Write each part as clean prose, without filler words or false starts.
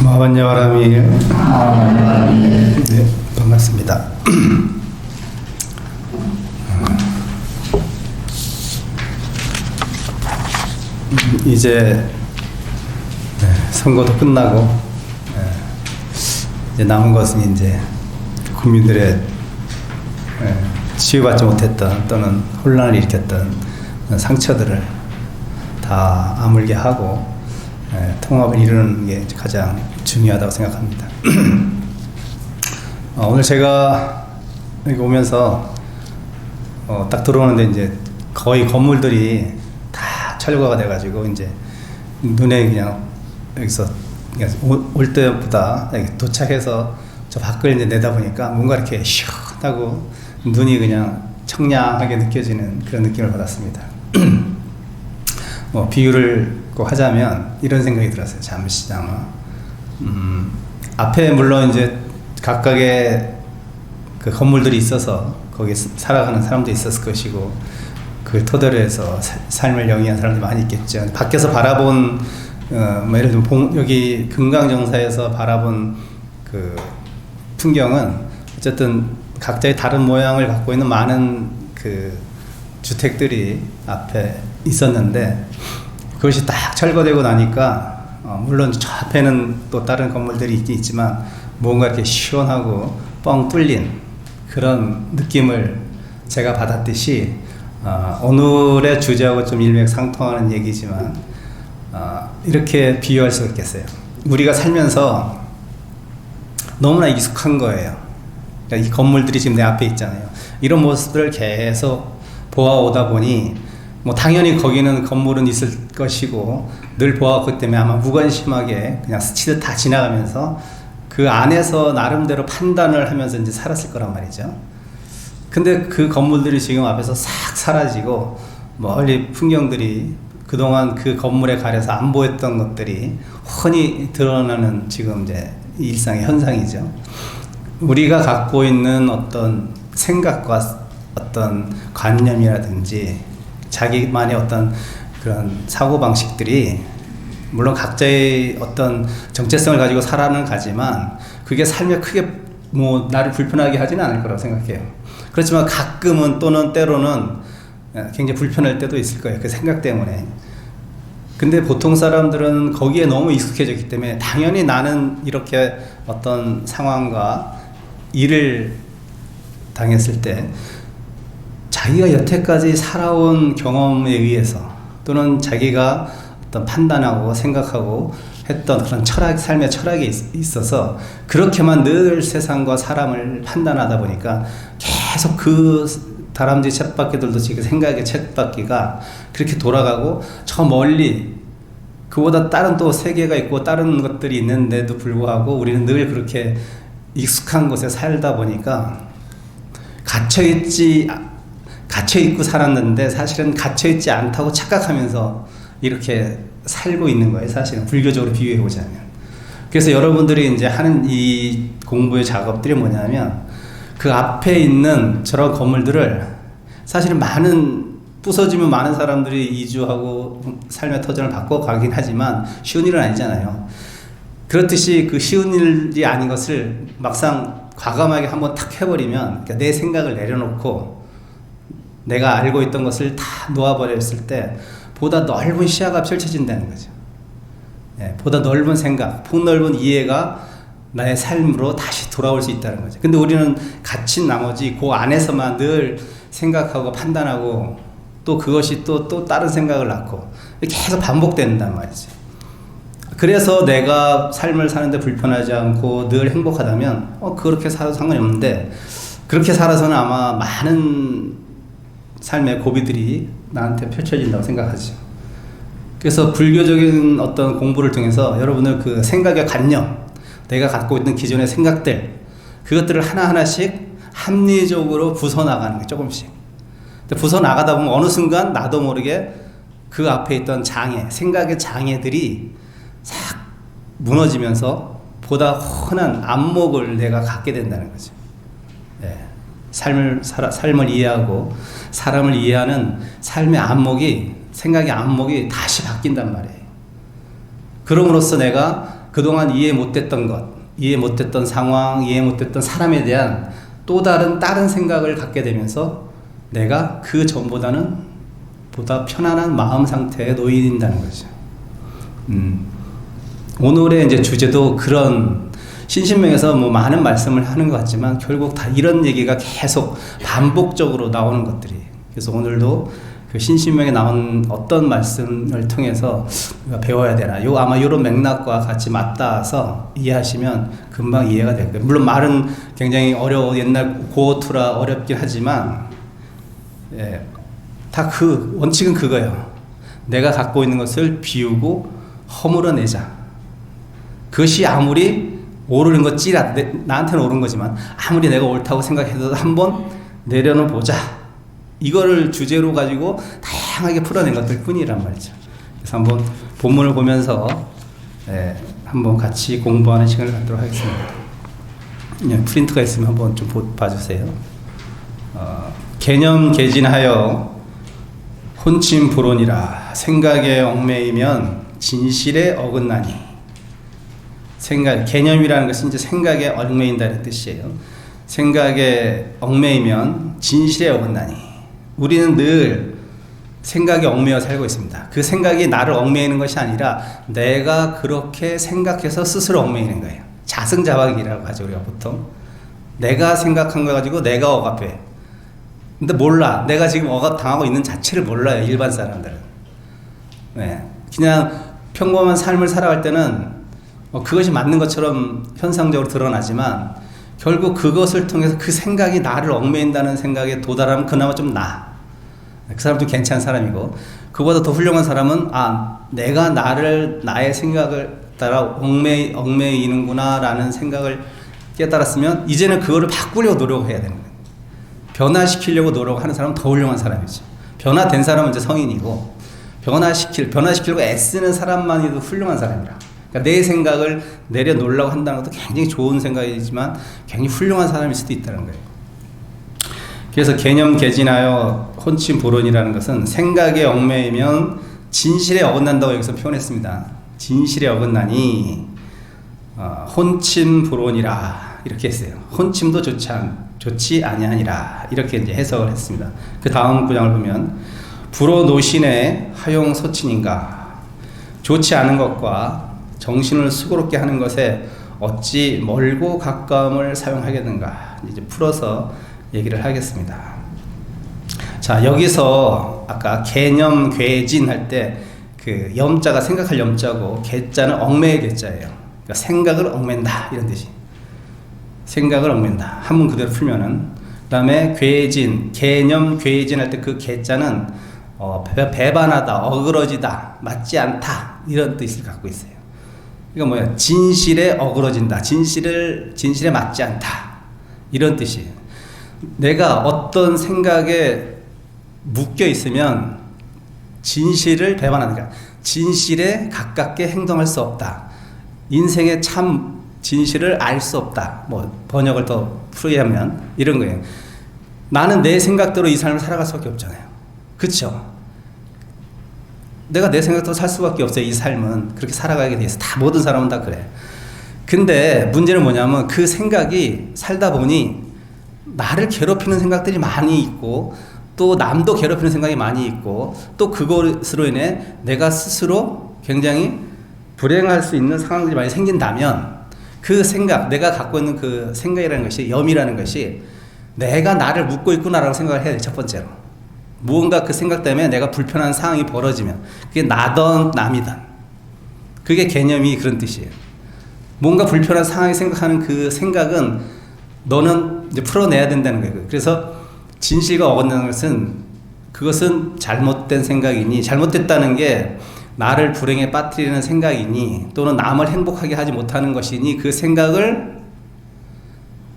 마반야바라미. 네, 반갑습니다. 이제 선거도 끝나고 이제 남은 것은 이제 국민들의 치유받지 못했던 또는 혼란을 일으켰던 상처들을 다 아물게 하고 통합을 이루는 게 가장 중요하다고 생각합니다. 오늘 제가 여기 오면서 딱 들어오는데 이제 거의 건물들이 다 철거가 돼가지고 이제 눈에 그냥 여기서 그냥 올 때보다 도착해서 저 밖을 이제 내다보니까 뭔가 이렇게 시원하고 눈이 그냥 청량하게 느껴지는 그런 느낌을 받았습니다. 비유를 꼭 하자면 이런 생각이 들었어요. 잠시나마 앞에 물론 이제 각각의 그 건물들이 있어서 거기에 살아가는 사람도 있었을 것이고 그걸 토대로 해서 삶을 영위한 사람들이 많이 있겠죠. 밖에서 바라본 예를 들면 여기 금강정사에서 바라본 그 풍경은 어쨌든 각자의 다른 모양을 갖고 있는 많은 그 주택들이 앞에 있었는데 그것이 딱 철거되고 나니까 물론 저 앞에는 또 다른 건물들이 있긴 있지만 뭔가 이렇게 시원하고 뻥 뚫린 그런 느낌을 제가 받았듯이 오늘의 주제하고 좀 일맥상통하는 얘기지만 이렇게 비유할 수가 있겠어요. 우리가 살면서 너무나 익숙한 거예요. 그러니까 이 건물들이 지금 내 앞에 있잖아요. 이런 모습들을 계속 보아오다 보니 뭐 당연히 거기는 건물은 있을 것이고 늘 보아왔기 때문에 아마 무관심하게 그냥 스치듯 다 지나가면서 그 안에서 나름대로 판단을 하면서 이제 살았을 거란 말이죠. 근데 그 건물들이 지금 앞에서 싹 사라지고 멀리 풍경들이 그동안 그 건물에 가려서 안 보였던 것들이 훤히 드러나는 지금 이제 일상의 현상이죠. 우리가 갖고 있는 어떤 생각과 어떤 관념이라든지 자기만의 어떤 그런 사고방식들이 물론 각자의 어떤 정체성을 가지고 살아는 가지만 그게 삶에 크게 뭐 나를 불편하게 하지는 않을 거라고 생각해요. 그렇지만 가끔은 또는 때로는 굉장히 불편할 때도 있을 거예요. 그 생각 때문에. 근데 보통 사람들은 거기에 너무 익숙해졌기 때문에 당연히 나는 이렇게 어떤 상황과 일을 당했을 때 자기가 여태까지 살아온 경험에 의해서 또는 자기가 어떤 판단하고 생각하고 했던 그런 철학, 삶의 철학이 있어서 그렇게만 늘 세상과 사람을 판단하다 보니까 계속 그 다람쥐 쳇바퀴들도 지금 생각의 쳇바퀴가 그렇게 돌아가고 저 멀리 그보다 다른 또 세계가 있고 다른 것들이 있는데도 불구하고 우리는 늘 그렇게 익숙한 곳에 살다 보니까 갇혀있고 살았는데 사실은 갇혀있지 않다고 착각하면서 이렇게 살고 있는 거예요. 사실은 불교적으로 비유해 보자면. 그래서 여러분들이 이제 하는 이 공부의 작업들이 뭐냐면 그 앞에 있는 저런 건물들을 사실은 부서지면 많은 사람들이 이주하고 삶의 터전을 바꿔가긴 하지만 쉬운 일은 아니잖아요. 그렇듯이 그 쉬운 일이 아닌 것을 막상 과감하게 한번 탁 해버리면 그러니까 내 생각을 내려놓고 내가 알고 있던 것을 다 놓아버렸을 때 보다 넓은 시야가 펼쳐진다는 거죠. 보다 넓은 생각, 폭넓은 이해가 나의 삶으로 다시 돌아올 수 있다는 거죠. 근데 우리는 갇힌 나머지 그 안에서만 늘 생각하고 판단하고 또 그것이 또 다른 생각을 낳고 계속 반복된단 말이죠. 그래서 내가 삶을 사는데 불편하지 않고 늘 행복하다면 그렇게 살아도 상관이 없는데 그렇게 살아서는 아마 많은 삶의 고비들이 나한테 펼쳐진다고 생각하죠. 그래서 불교적인 어떤 공부를 통해서 여러분들 그 생각의 관념, 내가 갖고 있는 기존의 생각들, 그것들을 하나하나씩 합리적으로 부숴나가는 거예요. 조금씩. 근데 부숴나가다 보면 어느 순간 나도 모르게 그 앞에 있던 생각의 장애들이 싹 무너지면서 보다 훤한 안목을 내가 갖게 된다는 거죠. 삶을 이해하고 사람을 이해하는 삶의 안목이, 생각의 안목이 다시 바뀐단 말이에요. 그럼으로써 내가 그동안 이해 못했던 것, 이해 못했던 상황, 이해 못했던 사람에 대한 또 다른 생각을 갖게 되면서 내가 그 전보다는 보다 편안한 마음 상태에 놓인다는 거죠. 오늘의 이제 주제도 그런 신신명에서 뭐 많은 말씀을 하는 것 같지만 결국 다 이런 얘기가 계속 반복적으로 나오는 것들이. 그래서 오늘도 그 신신명에 나온 어떤 말씀을 통해서 우리가 배워야 되나. 아마 이런 맥락과 같이 맞닿아서 이해하시면 금방 이해가 될 거예요. 물론 말은 굉장히 옛날 고어투라 어렵긴 하지만, 예, 다 그 원칙은 그거예요. 내가 갖고 있는 것을 비우고 허물어내자. 그것이 아무리 오르는 것 나한테는 옳은 거지만 아무리 내가 옳다고 생각해도 한번 내려놓아 보자. 이거를 주제로 가지고 다양하게 풀어낸 것들 뿐이란 말이죠. 그래서 한번 본문을 보면서 한번 같이 공부하는 시간을 갖도록 하겠습니다. 프린트가 있으면 한번 좀 봐주세요. 개념 개진하여 혼침 불온이라 생각에 얽매이면 진실에 어긋나니. 개념이라는 것은 이제 생각에 얽매인다는 뜻이에요. 생각에 얽매이면 진실에 어긋나니. 우리는 늘 생각에 얽매여 살고 있습니다. 그 생각이 나를 얽매이는 것이 아니라 내가 그렇게 생각해서 스스로 얽매이는 거예요. 자승자박이라고 하죠, 우리가 보통. 내가 생각한 거 가지고 내가 억압해. 근데 몰라. 내가 지금 억압당하고 있는 자체를 몰라요, 일반 사람들은. 네. 그냥 평범한 삶을 살아갈 때는 그것이 맞는 것처럼 현상적으로 드러나지만 결국 그것을 통해서 그 생각이 나를 얽매인다는 생각에 도달하면 그나마 좀 나아. 그 사람 좀 괜찮은 사람이고, 그보다 더 훌륭한 사람은 내가 나의 생각을 따라 얽매이는구나 라는 생각을 깨달았으면 이제는 그거를 바꾸려고 노력해야 되는 거예요. 변화시키려고 노력하는 사람은 더 훌륭한 사람이죠. 변화된 사람은 이제 성인이고, 변화시키려고 애쓰는 사람만이도 훌륭한 사람이라. 그러니까 내 생각을 내려놓으려고 한다는 것도 굉장히 좋은 생각이지만 굉장히 훌륭한 사람일 수도 있다는 거예요. 그래서 개념 개진하여 혼침 불온이라는 것은 생각에 얽매이면 진실에 어긋난다고 여기서 표현했습니다. 진실에 어긋나니 혼침 불온이라 이렇게 했어요. 혼침도 좋지 아니하니라 이렇게 이제 해석을 했습니다. 그 다음 구장을 보면 불호노신의 하용소친인가. 좋지 않은 것과 정신을 수고롭게 하는 것에 어찌 멀고 가까움을 사용하겠는가. 이제 풀어서 얘기를 하겠습니다. 자, 여기서 아까 개념 괴진 할 때 그 염자가 생각할 염자고 개자는 얽매의 개자예요. 그러니까 생각을 얽맨다 이런 뜻이. 생각을 얽맨다. 한문 그대로 풀면은. 그 다음에 괴진, 개념 괴진 할 때 그 개자는 배반하다, 어그러지다, 맞지 않다 이런 뜻을 갖고 있어요. 이거 뭐야? 진실에 어그러진다. 진실에 맞지 않다. 이런 뜻이에요. 내가 어떤 생각에 묶여 있으면 진실을 배반하는 거야. 진실에 가깝게 행동할 수 없다. 인생의 참 진실을 알 수 없다. 뭐 번역을 더 풀게 하면 이런 거예요. 나는 내 생각대로 이 삶을 살아갈 수밖에 없잖아요. 그렇죠? 내가 내 생각대로 살 수밖에 없어요. 이 삶은 그렇게 살아가게 돼 있어. 다 모든 사람은 다 그래. 근데 문제는 뭐냐면 그 생각이 살다 보니 나를 괴롭히는 생각들이 많이 있고 또 남도 괴롭히는 생각이 많이 있고 또 그것으로 인해 내가 스스로 굉장히 불행할 수 있는 상황들이 많이 생긴다면 그 생각, 내가 갖고 있는 그 생각이라는 것이, 염이라는 것이 내가 나를 묶고 있구나라고 생각을 해야 돼. 첫 번째로. 무언가 그 생각 때문에 내가 불편한 상황이 벌어지면 그게 나든 남이든 그게 개념이 그런 뜻이에요. 뭔가 불편한 상황이 생각하는 그 생각은 너는 이제 풀어내야 된다는 거예요. 그래서 진실과 어긋나는 것은 그것은 잘못된 생각이니, 잘못됐다는 게 나를 불행에 빠뜨리는 생각이니 또는 남을 행복하게 하지 못하는 것이니 그 생각을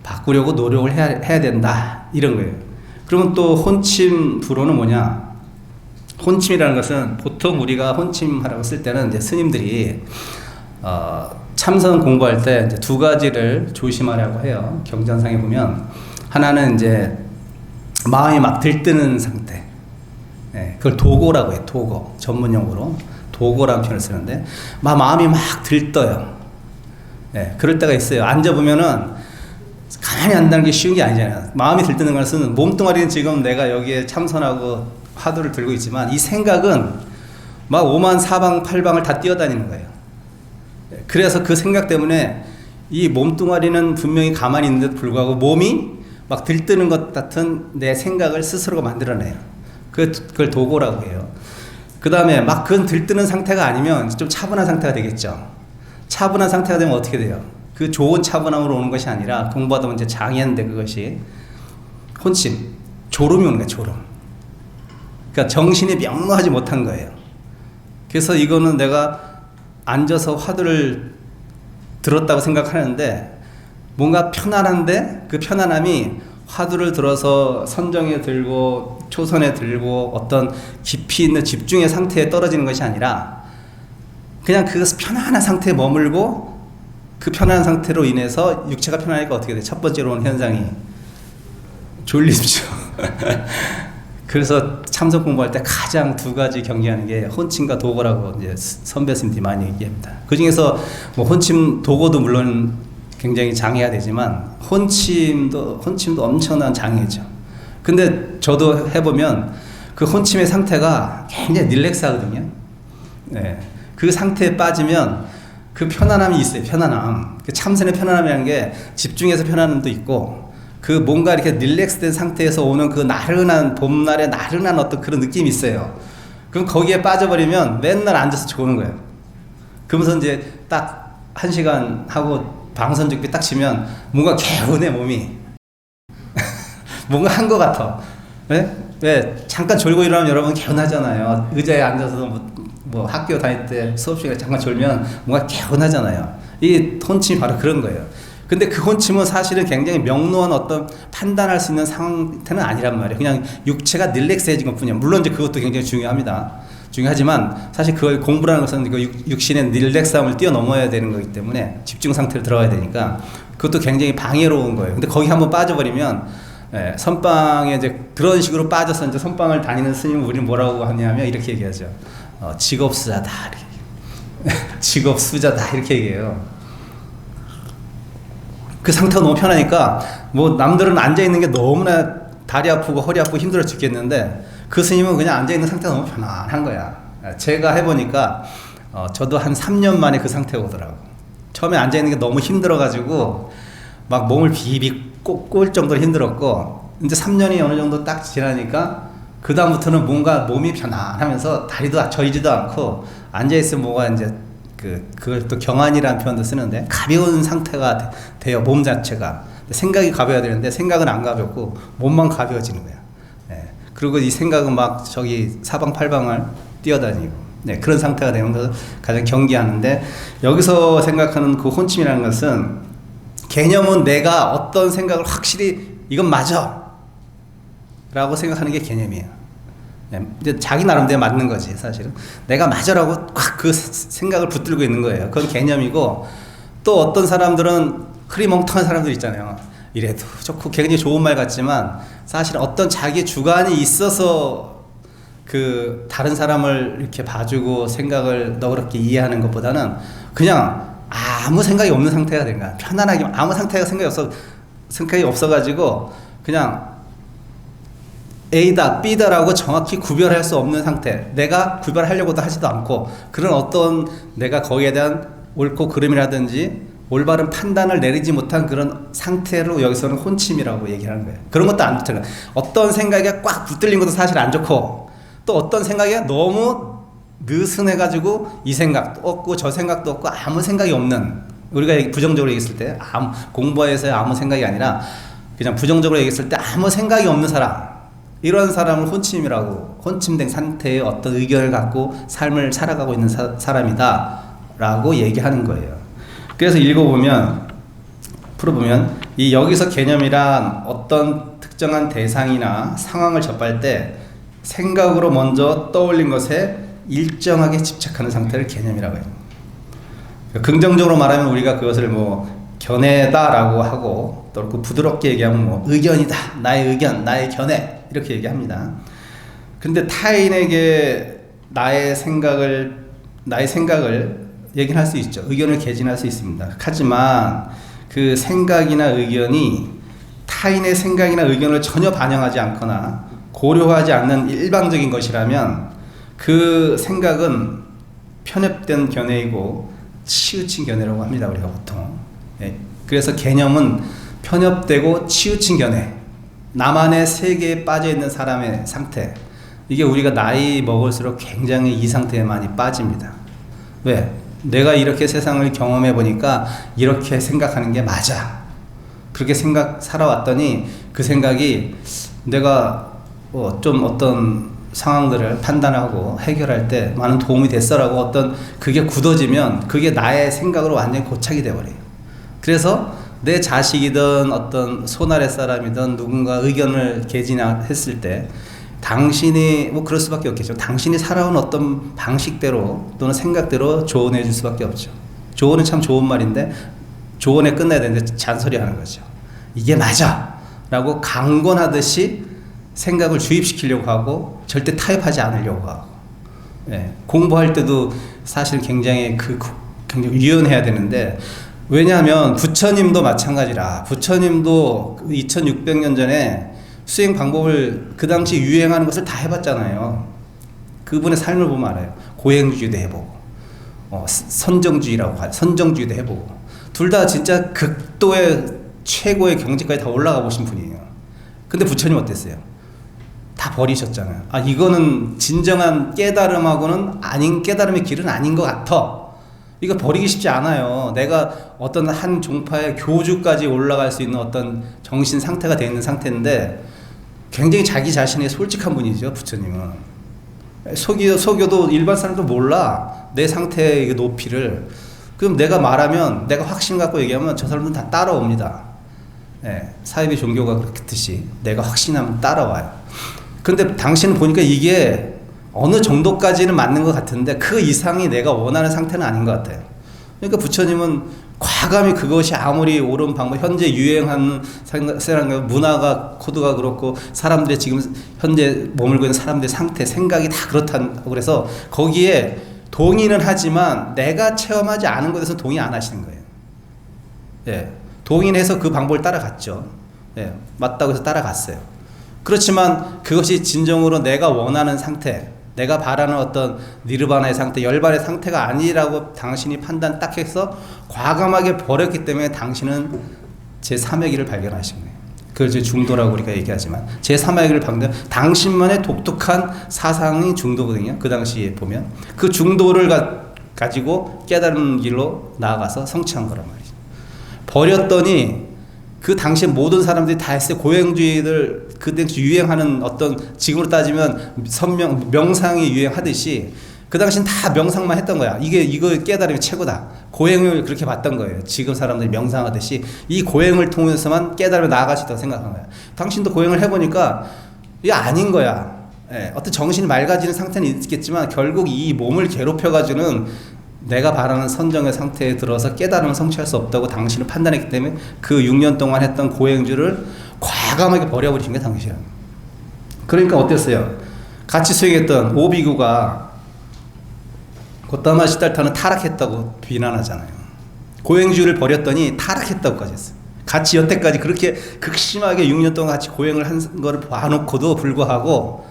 바꾸려고 노력을 해야 된다 이런 거예요. 그러면 또 혼침 불호는 뭐냐? 혼침이라는 것은 보통 우리가 혼침하라고 쓸 때는 이제 스님들이 참선 공부할 때 이제 두 가지를 조심하라고 해요. 경전상에 보면 하나는 이제 마음이 막 들뜨는 상태. 네, 그걸 도고라고 해요. 도고. 전문 용어로 도고라는 표현을 쓰는데 마음이 막 들떠요. 예, 그럴 때가 있어요. 앉아보면은 가만히 앉는 게 쉬운 게 아니잖아요. 마음이 들뜨는 것은 몸뚱아리는 지금 내가 여기에 참선하고 화두를 들고 있지만 이 생각은 막 오만 사방 팔방을 다 뛰어다니는 거예요. 그래서 그 생각 때문에 이 몸뚱아리는 분명히 가만히 있는데도 불구하고 몸이 막 들뜨는 것 같은 내 생각을 스스로가 만들어내요. 그걸 도고라고 해요. 그 다음에 막 그건 들뜨는 상태가 아니면 좀 차분한 상태가 되겠죠. 차분한 상태가 되면 어떻게 돼요? 그 좋은 차분함으로 오는 것이 아니라 공부하다 보면 이제 장애인데 그것이 혼침, 졸음이 오는 거예요. 졸음. 그러니까 정신이 명료하지 못한 거예요. 그래서 이거는 내가 앉아서 화두를 들었다고 생각하는데 뭔가 편안한데 그 편안함이 화두를 들어서 선정에 들고 초선에 들고 어떤 깊이 있는 집중의 상태에 떨어지는 것이 아니라 그냥 그 편안한 상태에 머물고 그 편안한 상태로 인해서 육체가 편하니까 어떻게 돼요? 첫 번째로 온 현상이 졸립죠. 그래서 참선 공부할 때 가장 두 가지 경계하는 게 혼침과 도고라고 이제 선배 스님들이 많이 얘기합니다. 그 중에서 뭐 혼침, 도고도 물론 굉장히 장애가 되지만 혼침도 엄청난 장애죠. 근데 저도 해보면 그 혼침의 상태가 굉장히 릴렉스하거든요. 네. 그 상태에 빠지면 그 편안함이 있어요. 편안함. 그 참선의 편안함이라는 게 집중해서 편안함도 있고 그 뭔가 이렇게 릴렉스된 상태에서 오는 그 나른한 봄날의 나른한 어떤 그런 느낌이 있어요. 그럼 거기에 빠져버리면 맨날 앉아서 좋은 거예요. 그러면서 이제 딱 1시간 하고 방선적비 딱 치면 뭔가 개운해 몸이. 뭔가 한 것 같아. 네? 왜 잠깐 졸고 일어나면 여러분 개운하잖아요. 의자에 앉아서 뭐 학교 다닐 때 수업 시간에 잠깐 졸면 뭔가 개운하잖아요. 이 혼침이 바로 그런 거예요. 근데 그 혼침은 사실은 굉장히 명료한 어떤 판단할 수 있는 상태는 아니란 말이에요. 그냥 육체가 릴렉스해진 것 뿐이에요. 물론 이제 그것도 굉장히 중요합니다. 중요하지만 사실 그걸 공부라는 것은 그 육신의 릴렉스함을 뛰어넘어야 되는 거기 때문에 집중 상태로 들어가야 되니까 그것도 굉장히 방해로운 거예요. 근데 거기 한번 빠져버리면 선방에 이제 그런 식으로 빠져서 이제 선방을 다니는 스님은 우리는 뭐라고 하냐면 이렇게 얘기하죠. 직업수자다. 직업수자다. 이렇게 얘기해요. 그 상태가 너무 편하니까 뭐 남들은 앉아있는 게 너무나 다리 아프고 허리 아프고 힘들어 죽겠는데 그 스님은 그냥 앉아있는 상태가 너무 편안한 거야. 제가 해보니까 저도 한 3년 만에 그 상태가 오더라고. 처음에 앉아있는 게 너무 힘들어가지고 막 몸을 비비 꼴 정도로 힘들었고 이제 3년이 어느 정도 딱 지나니까 그 다음부터는 뭔가 몸이 편안하면서 다리도 저리지도 않고 앉아있으면 뭐가 이제 그걸 또 경안이라는 표현도 쓰는데 가벼운 상태가 돼요. 몸 자체가. 생각이 가벼워야 되는데 생각은 안 가볍고 몸만 가벼워지는 거야. 네. 그리고 이 생각은 막 저기 사방팔방을 뛰어다니고 네. 그런 상태가 되는 것을 가장 경계하는데 여기서 생각하는 그 혼침이라는 것은 개념은 내가 어떤 생각을 확실히 이건 맞아 라고 생각하는 게 개념이에요. 이제 자기 나름대로 맞는 거지 사실은. 내가 맞아라고 꽉 그 생각을 붙들고 있는 거예요. 그건 개념이고 또 어떤 사람들은 흐리멍텅한 사람들 있잖아요. 이래도 좋고 굉장히 좋은 말 같지만 사실 어떤 자기 주관이 있어서 그 다른 사람을 이렇게 봐주고 생각을 너그럽게 이해하는 것보다는 그냥 아무 생각이 없는 상태가 된 거야. 편안하게 아무 생각이 없어가지고 그냥 A다, B다라고 정확히 구별할 수 없는 상태. 내가 구별하려고도 하지도 않고 그런 어떤 내가 거기에 대한 옳고 그름이라든지 올바른 판단을 내리지 못한 그런 상태로 여기서는 혼침이라고 얘기를 하는 거예요. 그런 것도 안 좋더라고요. 어떤 생각에 꽉 붙들린 것도 사실 안 좋고 또 어떤 생각에 너무 느슨해가지고 이 생각도 없고 저 생각도 없고 아무 생각이 없는 우리가 부정적으로 얘기했을 때 공부에서의 아무 생각이 아니라 그냥 부정적으로 얘기했을 때 아무 생각이 없는 사람 이런 사람을 혼침이라고 혼침된 상태의 어떤 의견을 갖고 삶을 살아가고 있는 사람이다 라고 얘기하는 거예요. 그래서 풀어보면 이 여기서 개념이란 어떤 특정한 대상이나 상황을 접할 때 생각으로 먼저 떠올린 것에 일정하게 집착하는 상태를 개념이라고 해요. 긍정적으로 말하면 우리가 그것을 뭐 견해다라고 하고 또 부드럽게 얘기하면 뭐 의견이다, 나의 의견, 나의 견해 이렇게 얘기합니다. 근데 타인에게 나의 생각을 얘기는 할 수 있죠. 의견을 개진할 수 있습니다. 하지만 그 생각이나 의견이 타인의 생각이나 의견을 전혀 반영하지 않거나 고려하지 않는 일방적인 것이라면 그 생각은 편협된 견해이고 치우친 견해라고 합니다. 우리가 보통. 예. 그래서 개념은 편협되고 치우친 견해, 나만의 세계에 빠져있는 사람의 상태, 이게 우리가 나이 먹을수록 굉장히 이 상태에 많이 빠집니다. 왜? 내가 이렇게 세상을 경험해 보니까 이렇게 생각하는 게 맞아. 그렇게 살아왔더니 그 생각이 내가 좀 어떤 상황들을 판단하고 해결할 때 많은 도움이 됐어라고 어떤 그게 굳어지면 그게 나의 생각으로 완전히 고착이 돼버려요. 그래서 내 자식이든 어떤 손아래 사람이든 누군가 의견을 개진했을 때 당신이 그럴 수밖에 없겠죠. 당신이 살아온 어떤 방식대로 또는 생각대로 조언해 줄 수밖에 없죠. 조언은 참 좋은 말인데 조언에 끝나야 되는데 잔소리 하는 거죠. 이게 맞아 라고 강권하듯이 생각을 주입시키려고 하고 절대 타협하지 않으려고 하고, 예, 공부할 때도 사실 굉장히 굉장히 유연해야 되는데, 왜냐하면 부처님도 마찬가지라. 부처님도 2600년 전에 수행 방법을 그 당시 유행하는 것을 다 해봤잖아요. 그분의 삶을 보면 알아요. 고행주의도 해보고 선정주의라고 하죠. 선정주의도 해보고 둘 다 진짜 극도의 최고의 경지까지 다 올라가 보신 분이에요. 근데 부처님 어땠어요? 다 버리셨잖아요. 이거는 진정한 깨달음하고는 아닌, 깨달음의 길은 아닌 것 같아. 이거 버리기 쉽지 않아요. 내가 어떤 한 종파의 교주까지 올라갈 수 있는 어떤 정신 상태가 되어 있는 상태인데 굉장히 자기 자신이 솔직한 분이죠, 부처님은. 속여도 일반 사람도 몰라, 내 상태의 높이를. 그럼 내가 말하면, 내가 확신 갖고 얘기하면 저 사람들은 다 따라옵니다. 예, 사이비 종교가 그렇듯이 내가 확신하면 따라와요. 근데 당신은 보니까 이게 어느 정도까지는 맞는 것 같은데 그 이상이 내가 원하는 상태는 아닌 것 같아요. 그러니까 부처님은 과감히 그것이 아무리 옳은 방법, 현재 유행하는 문화가, 코드가 그렇고 사람들의 지금 현재 머물고 있는 사람들의 상태, 생각이 다 그렇다고 그래서 거기에 동의는 하지만 내가 체험하지 않은 것에서 동의 안 하시는 거예요. 예, 동의는 해서 그 방법을 따라갔죠. 예, 맞다고 해서 따라갔어요. 그렇지만 그것이 진정으로 내가 원하는 상태, 내가 바라는 어떤 니르바나의 상태, 열반의 상태가 아니라고 당신이 판단 딱 해서 과감하게 버렸기 때문에 당신은 제3의 길을 발견하신 거예요. 그걸 이제 중도라고 우리가 얘기하지만 제3의 길을 발견하면 당신만의 독특한 사상이 중도거든요. 그 당시에 보면 그 중도를 가지고 깨달은 길로 나아가서 성취한 거란 말이죠. 버렸더니 그 당시에 모든 사람들이 다 했어요. 고행주의들 그 당시 유행하는 어떤, 지금으로 따지면 명상이 유행하듯이 그 당시엔 다 명상만 했던 거야. 이거 깨달음이 최고다. 고행을 그렇게 봤던 거예요. 지금 사람들이 명상하듯이 이 고행을 통해서만 깨달음에 나아갈 수 있다고 생각한 거야. 당신도 고행을 해보니까 이게 아닌 거야. 예, 어떤 정신이 맑아지는 상태는 있겠지만 결국 이 몸을 괴롭혀가지고는 내가 바라는 선정의 상태에 들어서 깨달음을 성취할 수 없다고 당신은 판단했기 때문에 그 6년 동안 했던 고행주를 과감하게 버려버리신 게 당신이에요. 그러니까 어땠어요? 같이 수행했던 오비구가 고타마 시달타는 타락했다고 비난하잖아요. 고행주를 버렸더니 타락했다고까지 했어요. 같이 여태까지 그렇게 극심하게 6년 동안 같이 고행을 한 거를 봐놓고도 불구하고,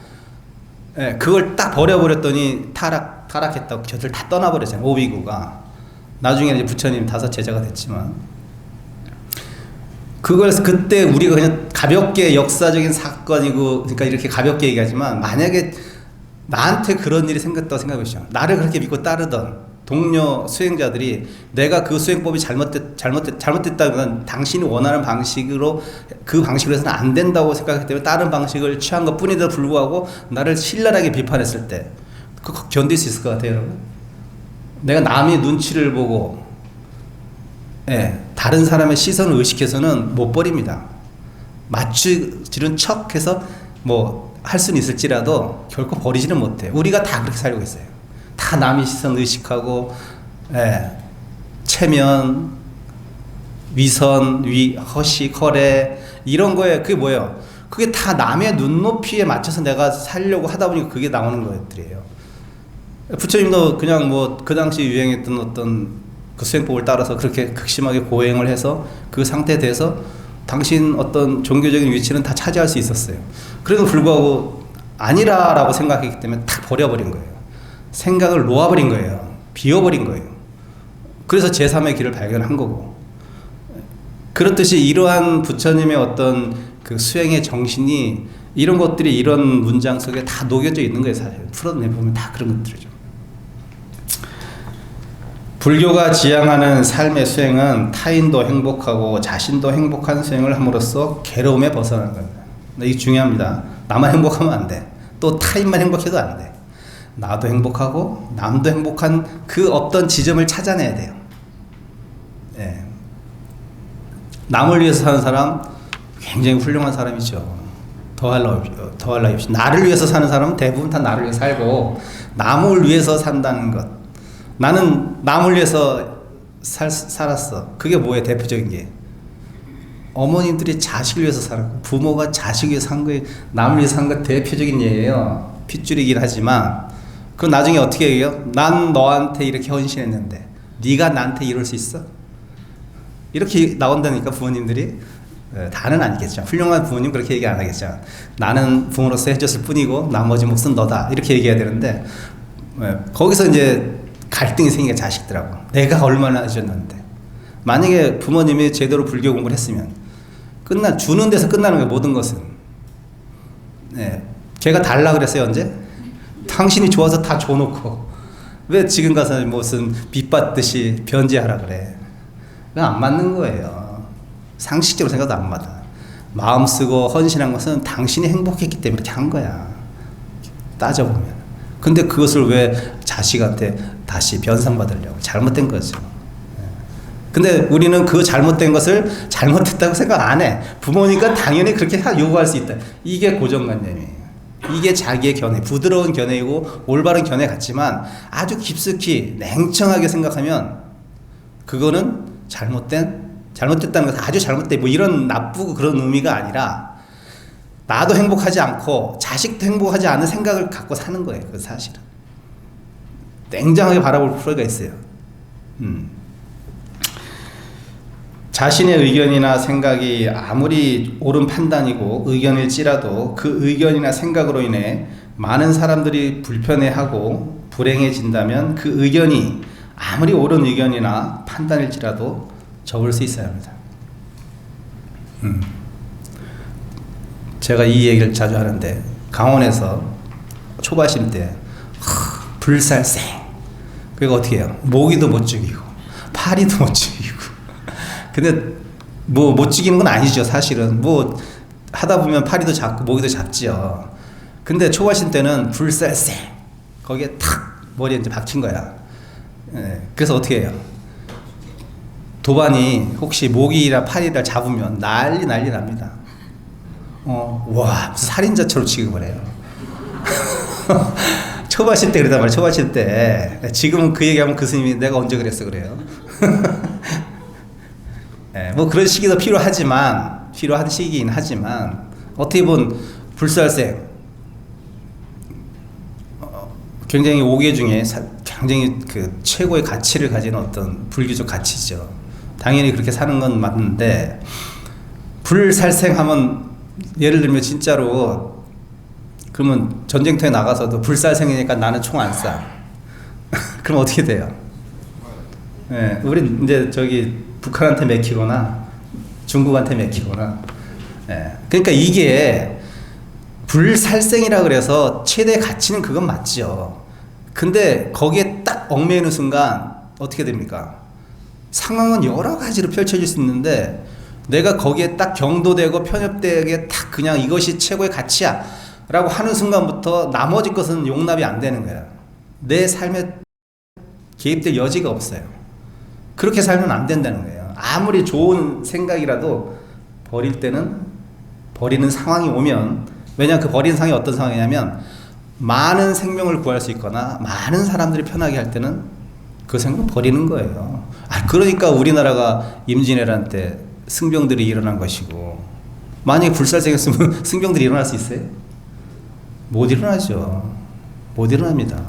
예, 그걸 딱 버려버렸더니 타락했다고 곁을 다 떠나버렸잖아요. 오비구가. 나중에 이제 부처님 5 제자가 됐지만, 그걸 그때 우리가 그냥 가볍게 역사적인 사건이고, 그러니까 이렇게 가볍게 얘기하지만, 만약에 나한테 그런 일이 생겼다고 생각해 보시죠. 나를 그렇게 믿고 따르던 동료 수행자들이 내가 그 수행법이 잘못됐다면 당신이 원하는 방식으로, 그 방식으로 해서는 안 된다고 생각했기 때문에 다른 방식을 취한 것 뿐인데도 불구하고 나를 신랄하게 비판했을 때 그거 견딜 수 있을 것 같아요, 여러분? 내가 남의 눈치를 보고, 예, 다른 사람의 시선을 의식해서는 못 버립니다. 맞추지는 척해서 할 수는 있을지라도 결코 버리지는 못해요. 우리가 다 그렇게 살고 있어요. 다 남의 시선 의식하고, 예, 체면, 위선, 허식, 허례, 이런 거에 그게 뭐예요? 그게 다 남의 눈높이에 맞춰서 내가 살려고 하다 보니까 그게 나오는 것들이에요. 부처님도 그냥 뭐 그 당시 유행했던 어떤 그 수행법을 따라서 그렇게 극심하게 고행을 해서 그 상태에 대해서 당신 어떤 종교적인 위치는 다 차지할 수 있었어요. 그래도 불구하고 아니라라고 생각했기 때문에 다 버려버린 거예요. 생각을 놓아버린 거예요. 비워버린 거예요. 그래서 제3의 길을 발견한 거고. 그렇듯이 이러한 부처님의 어떤 그 수행의 정신이 이런 것들이 이런 문장 속에 다 녹여져 있는 거예요. 사실 풀어내보면 다 그런 것들이죠. 불교가 지향하는 삶의 수행은 타인도 행복하고 자신도 행복한 수행을 함으로써 괴로움에 벗어나는 겁니다. 이게 중요합니다. 나만 행복하면 안 돼. 또 타인만 행복해도 안 돼. 나도 행복하고 남도 행복한 그 어떤 지점을 찾아내야 돼요. 예. 남을 위해서 사는 사람 굉장히 훌륭한 사람이죠. 더할 나위 없이. 나를 위해서 사는 사람은 대부분 다 나를 위해서 살고 남을 위해서 산다는 것. 나는 남을 위해서 살았어. 그게 뭐예요? 대표적인 게. 어머님들이 자식을 위해서 살았고 부모가 자식을 위해서 산 거에 남을 위해서 산 거 대표적인 예예요. 핏줄이긴 하지만 그럼 나중에 어떻게 해요? 난 너한테 이렇게 헌신했는데 네가 나한테 이럴 수 있어? 이렇게 나온다니까 부모님들이. 다는 아니겠죠. 훌륭한 부모님 그렇게 얘기 안 하겠죠. 나는 부모로서 해줬을 뿐이고 나머지 몫은 너다 이렇게 얘기해야 되는데 거기서 이제 갈등이 생기게 자식들하고 내가 얼마나 해줬는데. 만약에 부모님이 제대로 불교 공부를 했으면 주는 데서 끝나는 거예요. 모든 것은. 걔가 달라 그랬어요. 언제? 당신이 좋아서 다 줘놓고 왜 지금 가서 무슨 빚받듯이 변제하라 그래. 그건 안 맞는 거예요. 상식적으로 생각도 안 맞아. 마음 쓰고 헌신한 것은 당신이 행복했기 때문에 이렇게 한 거야. 따져보면. 근데 그것을 왜 자식한테 다시 변상받으려고. 잘못된 거죠. 근데 우리는 그 잘못된 것을 잘못했다고 생각 안 해. 부모니까 당연히 그렇게 요구할 수 있다. 이게 고정관념이에요. 이게 자기의 견해, 부드러운 견해이고 올바른 견해 같지만 아주 깊숙이 냉정하게 생각하면 그거는 잘못됐다는 것은 아주 잘못돼. 뭐 이런 나쁘고 그런 의미가 아니라 나도 행복하지 않고 자식도 행복하지 않은 생각을 갖고 사는 거예요. 그 사실은. 냉정하게 바라볼 필요가 있어요. 자신의 의견이나 생각이 아무리 옳은 판단이고 의견일지라도 그 의견이나 생각으로 인해 많은 사람들이 불편해하고 불행해진다면 그 의견이 아무리 옳은 의견이나 판단일지라도 접을 수 있어야 합니다. 제가 이 얘기를 자주 하는데 강원에서 초바심 때 불살생. 그리고 어떻게 해요? 모기도 못 죽이고 파리도 못 죽이고. 근데 뭐 못 죽이는 건 아니죠. 사실은 뭐 하다 보면 파리도 잡고 모기도 잡지요. 근데 초바심 때는 불살생. 거기에 탁 머리에 이제 박힌 거야. 그래서 어떻게 해요? 도반이 혹시 모기나 파리를 잡으면 난리 납니다. 와, 무슨 살인자처럼 취급을 해요. 초바실 때 그러단 말이에요. 초바실 때. 지금은 그 얘기하면 그 스님이 내가 언제 그랬어 그래요. 뭐 그런 시기도 필요한 시기긴 하지만 어떻게 보면 불살생 굉장히 5개 중에 굉장히 그 최고의 가치를 가진 어떤 불교적 가치죠. 당연히 그렇게 사는 건 맞는데 불살생하면 예를 들면 진짜로 그러면 전쟁터에 나가서도 불살생이니까 나는 총 안 쏴. 그럼 어떻게 돼요? 우리 이제 저기 북한한테 맥히거나 중국한테 맥히거나. 그러니까 이게 불살생이라 그래서 최대 가치는 그건 맞죠. 근데 거기에 딱 얽매이는 순간 어떻게 됩니까? 상황은 여러 가지로 펼쳐질 수 있는데 내가 거기에 딱 경도되고 편협되게 딱 그냥 이것이 최고의 가치야 라고 하는 순간부터 나머지 것은 용납이 안 되는 거야. 내 삶에 개입될 여지가 없어요. 그렇게 살면 안 된다는 거예요. 아무리 좋은 생각이라도 버리는 상황이 오면, 왜냐하면 그 버리는 상황이 어떤 상황이냐면 많은 생명을 구할 수 있거나 많은 사람들이 편하게 할 때는 그 생각을 버리는 거예요. 그러니까 우리나라가 임진왜란 때 승병들이 일어난 것이고, 만약에 불살생했으면 승병들이 일어날 수 있어요? 못 일어나죠. 못 일어납니다.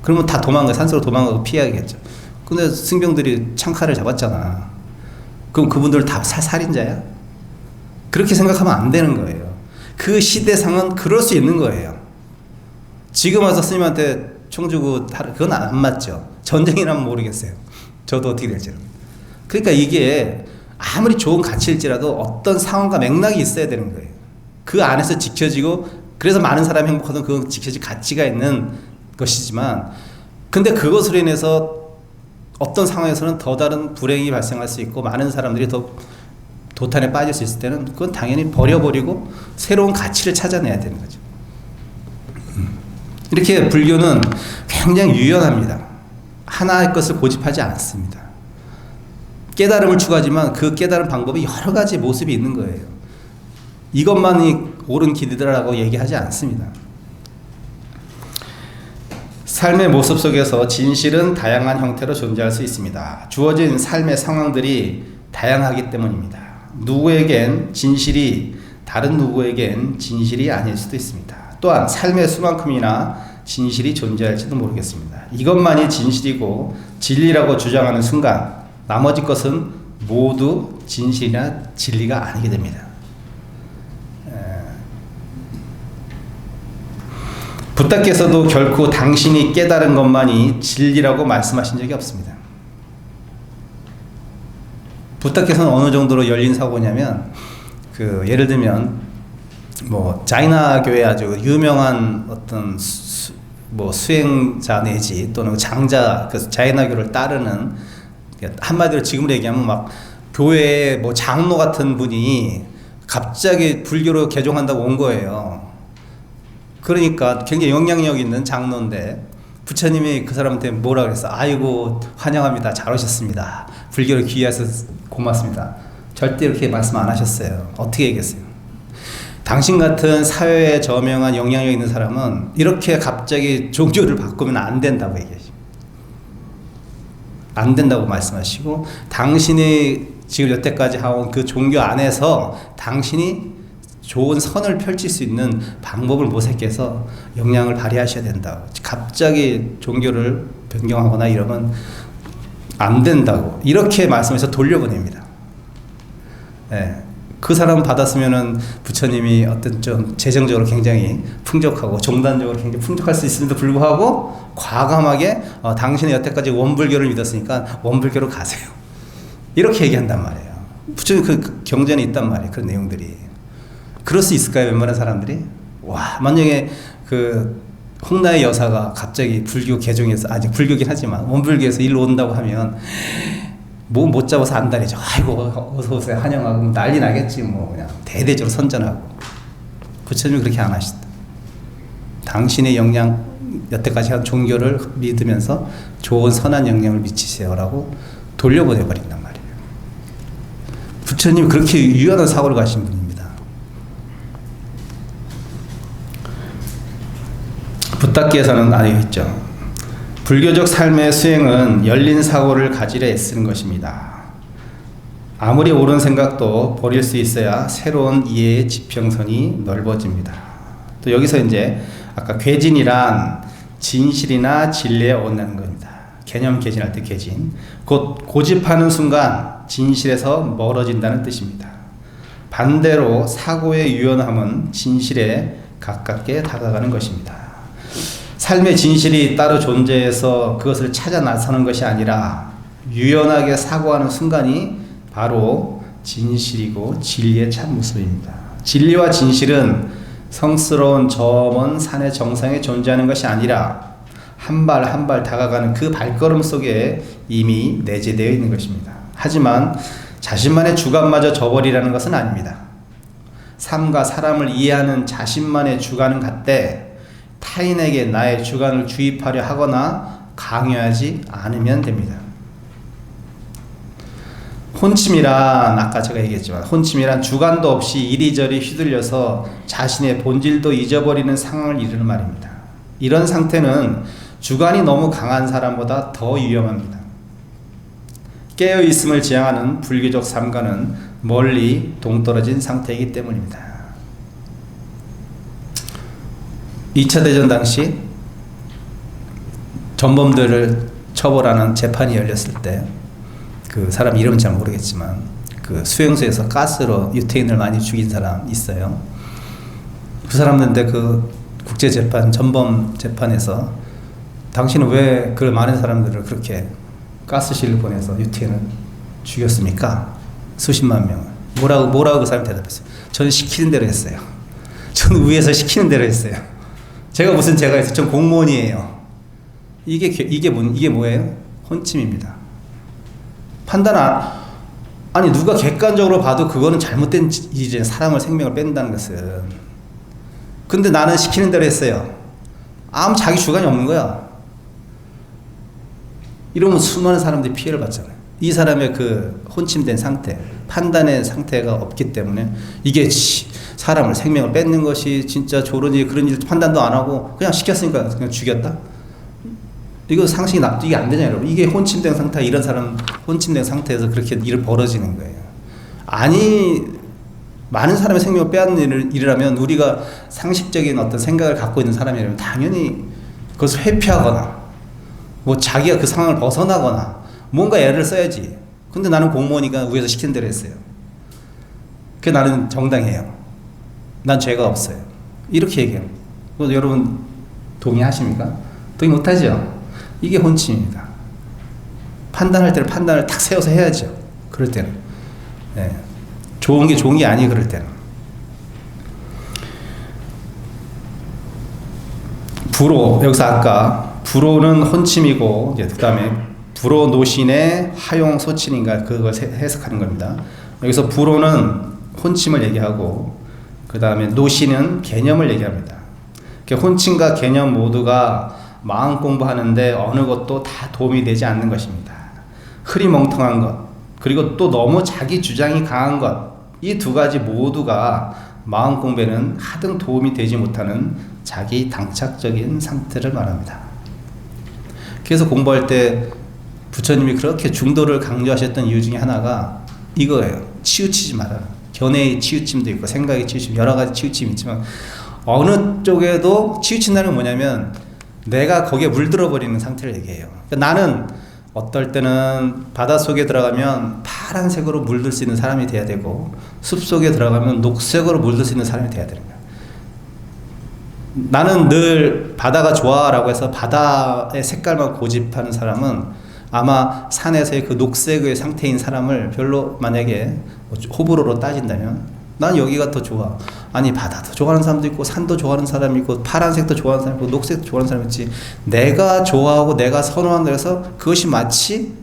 그러면 다 산소로 도망가고 피해야겠죠. 근데 승병들이 창칼을 잡았잖아. 그럼 그분들 다 살인자야? 그렇게 생각하면 안 되는 거예요. 그 시대상은 그럴 수 있는 거예요. 지금 와서 스님한테 총 주고 그건 안 맞죠. 전쟁이라면 모르겠어요. 저도 어떻게 될지는. 그러니까 이게 아무리 좋은 가치일지라도 어떤 상황과 맥락이 있어야 되는 거예요. 그 안에서 지켜지고, 그래서 많은 사람이 행복하던 그 지켜질 가치가 있는 것이지만, 근데 그것으로 인해서 어떤 상황에서는 더 다른 불행이 발생할 수 있고 많은 사람들이 더 도탄에 빠질 수 있을 때는 그건 당연히 버려버리고 새로운 가치를 찾아내야 되는 거죠. 이렇게 불교는 굉장히 유연합니다. 하나의 것을 고집하지 않습니다. 깨달음을 추구하지만 그 깨달은 방법이 여러 가지 모습이 있는 거예요. 이것만이 옳은 길이라고 얘기하지 않습니다. 삶의 모습 속에서 진실은 다양한 형태로 존재할 수 있습니다. 주어진 삶의 상황들이 다양하기 때문입니다. 누구에겐 진실이 다른 누구에겐 진실이 아닐 수도 있습니다. 또한 삶의 수만큼이나 진실이 존재할지도 모르겠습니다. 이것만이 진실이고 진리라고 주장하는 순간 나머지 것은 모두 진실이나 진리가 아니게 됩니다. 부다께서도 결코 당신이 깨달은 것만이 진리라고 말씀하신 적이 없습니다. 부다께서는 어느 정도로 열린 사고냐면, 예를 들면 자이나 교회 아주 유명한 어떤 수행자 내지 또는 장자, 그 자이나교를 따르는, 한마디로 지금으로 얘기하면 막 교회에 장로 같은 분이 갑자기 불교로 개종한다고 온 거예요. 그러니까 굉장히 영향력 있는 장로인데 부처님이 그 사람한테 뭐라 그랬어? 아이고 환영합니다. 잘 오셨습니다. 불교를 귀해서 고맙습니다. 절대 이렇게 말씀 안 하셨어요. 어떻게 얘기했어요? 당신 같은 사회에 저명한 영향력 있는 사람은 이렇게 갑자기 종교를 바꾸면 안 된다고 얘기하시고, 안 된다고 말씀하시고, 당신이 지금 여태까지 해온 그 종교 안에서 당신이 좋은 선을 펼칠 수 있는 방법을 모색해서 역량을 발휘하셔야 된다. 갑자기 종교를 변경하거나 이러면 안 된다고 이렇게 말씀해서 돌려보냅니다. 네. 그 사람 받았으면은 부처님이 어떤 좀 재정적으로 굉장히 풍족하고 종단적으로 굉장히 풍족할 수 있음에도 불구하고 과감하게 당신이 여태까지 원불교를 믿었으니까 원불교로 가세요. 이렇게 얘기한단 말이에요. 부처님 그 경전이 있단 말이에요. 그런 내용들이. 그럴 수 있을까요? 웬만한 사람들이? 와, 만약에 홍나의 여사가 갑자기 불교 개종해서, 아직 불교긴 하지만 원불교에서 일로 온다고 하면 못 잡아서 안달이죠. 아이고 어서 오세요 환영하고 난리 나겠지. 그냥 대대적으로 선전하고. 부처님이 그렇게 안 하시다. 당신의 역량, 여태까지 한 종교를 믿으면서 좋은 선한 영향을 미치세요라고 돌려보내버린단 말이에요. 부처님이 그렇게 유연한 사고를 가신 분입니다. 부다께서는 알겠죠. 불교적 삶의 수행은 열린 사고를 가지려 애쓰는 것입니다. 아무리 옳은 생각도 버릴 수 있어야 새로운 이해의 지평선이 넓어집니다. 또 여기서 이제 아까 괴진이란 진실이나 진리에 온다는 겁니다. 개념 개진할 때 괴진. 곧 고집하는 순간 진실에서 멀어진다는 뜻입니다. 반대로 사고의 유연함은 진실에 가깝게 다가가는 것입니다. 삶의 진실이 따로 존재해서 그것을 찾아 나서는 것이 아니라 유연하게 사고하는 순간이 바로 진실이고 진리의 참 모습입니다. 진리와 진실은 성스러운 저 먼 산의 정상에 존재하는 것이 아니라 한 발 한 발 다가가는 그 발걸음 속에 이미 내재되어 있는 것입니다. 하지만 자신만의 주관마저 저버리라는 것은 아닙니다. 삶과 사람을 이해하는 자신만의 주관은 같되 타인에게 나의 주관을 주입하려 하거나 강요하지 않으면 됩니다. 혼침이란, 아까 제가 얘기했지만 혼침이란 주관도 없이 이리저리 휘둘려서 자신의 본질도 잊어버리는 상황을 이르는 말입니다. 이런 상태는 주관이 너무 강한 사람보다 더 위험합니다. 깨어있음을 지향하는 불교적 삶과는 멀리 동떨어진 상태이기 때문입니다. 2차 대전 당시 전범들을 처벌하는 재판이 열렸을 때 그 사람 이름은 잘 모르겠지만 그 수용소에서 가스로 유태인을 많이 죽인 사람 있어요. 그 사람들인데 그 국제재판 전범 재판에서 당신은 왜 그 많은 사람들을 그렇게 가스실로 보내서 유태인을 죽였습니까? 수십만 명을. 뭐라고 그 사람이 대답했어요. 저는 시키는 대로 했어요. 저는 위에서 시키는 대로 했어요. 제가 했어요. 전 공무원이에요. 이게 뭐예요? 혼침입니다. 아니 누가 객관적으로 봐도 그거는 잘못된 일이잖아요. 사람을 생명을 뺀다는 것은. 근데 나는 시키는 대로 했어요. 아무 자기 주관이 없는 거야. 이러면 수많은 사람들이 피해를 받잖아요. 이 사람의 그 혼침된 상태, 판단의 상태가 없기 때문에 이게 사람을 생명을 뺏는 것이 진짜 좋은 일, 그런 일 판단도 안 하고 그냥 시켰으니까 그냥 죽였다? 이거 상식이 납득이 안 되냐, 여러분. 이게 혼침된 상태, 이런 사람 혼침된 상태에서 그렇게 일을 벌어지는 거예요. 아니, 많은 사람의 생명을 빼앗는 일이라면 우리가 상식적인 어떤 생각을 갖고 있는 사람이라면 당연히 그것을 회피하거나 뭐 자기가 그 상황을 벗어나거나 뭔가 애를 써야지. 근데 나는 공무원이니까 위에서 시키는 대로 했어요. 그게 나는 정당해요. 난 죄가 없어요. 이렇게 얘기해요. 여러분 동의하십니까? 동의 못하죠? 이게 혼침입니다. 판단할 때는 판단을 탁 세워서 해야죠. 그럴 때는. 네. 좋은 게 아니에요. 그럴 때는. 불호, 여기서 아까 불호는 혼침이고 그 다음에 불호 노신의 하용 소친인가 그걸 해석하는 겁니다. 여기서 불호는 혼침을 얘기하고 그 다음에 노신은 개념을 얘기합니다. 혼침과 개념 모두가 마음 공부하는데 어느 것도 다 도움이 되지 않는 것입니다. 흐리멍텅한 것, 그리고 또 너무 자기 주장이 강한 것, 이 두 가지 모두가 마음 공부에는 하등 도움이 되지 못하는 자기 당착적인 상태를 말합니다. 그래서 공부할 때 부처님이 그렇게 중도를 강조하셨던 이유 중에 하나가 이거예요. 치우치지 마라. 견해의 치우침도 있고 생각의 치우침, 여러 가지 치우침이 있지만 어느 쪽에도 치우친다는 건 뭐냐면 내가 거기에 물들어 버리는 상태를 얘기해요. 그러니까 나는 어떨 때는 바닷속에 들어가면 파란색으로 물들 수 있는 사람이 돼야 되고 숲속에 들어가면 녹색으로 물들 수 있는 사람이 돼야 되는 거야. 나는 늘 바다가 좋아라고 해서 바다의 색깔만 고집하는 사람은 아마 산에서의 그 녹색의 상태인 사람을 별로 만약에 호불호로 따진다면 난 여기가 더 좋아. 아니 바다도 좋아하는 사람도 있고 산도 좋아하는 사람이 있고 파란색도 좋아하는 사람이 있고 녹색도 좋아하는 사람이 있지. 내가 좋아하고 내가 선호한다 해서 그것이 마치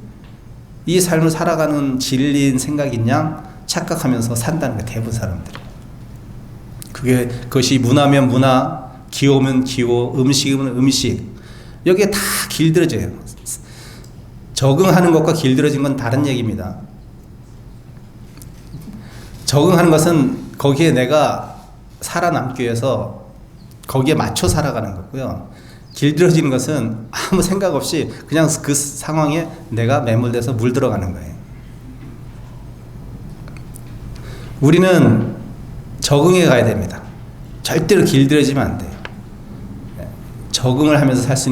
이 삶을 살아가는 진리인 생각인 양 착각하면서 산다는 거야. 대부분 사람들이. 그것이 문화면 문화, 기호면 기호, 음식이면 음식. 여기에 다 길들여져요. 적응하는 것과 길들여진 건 다른 얘기입니다. 적응하는 것은 거기에 내가 살아남기 위해서 거기에 맞춰 살아가는 거고요. 길들여지는 것은 아무 생각 없이 그냥 그 상황에 내가 매몰돼서 물들어가는 거예요. 우리는 적응해 가야 됩니다. 절대로 길들여지면 안 돼요. 적응을 하면서 살 수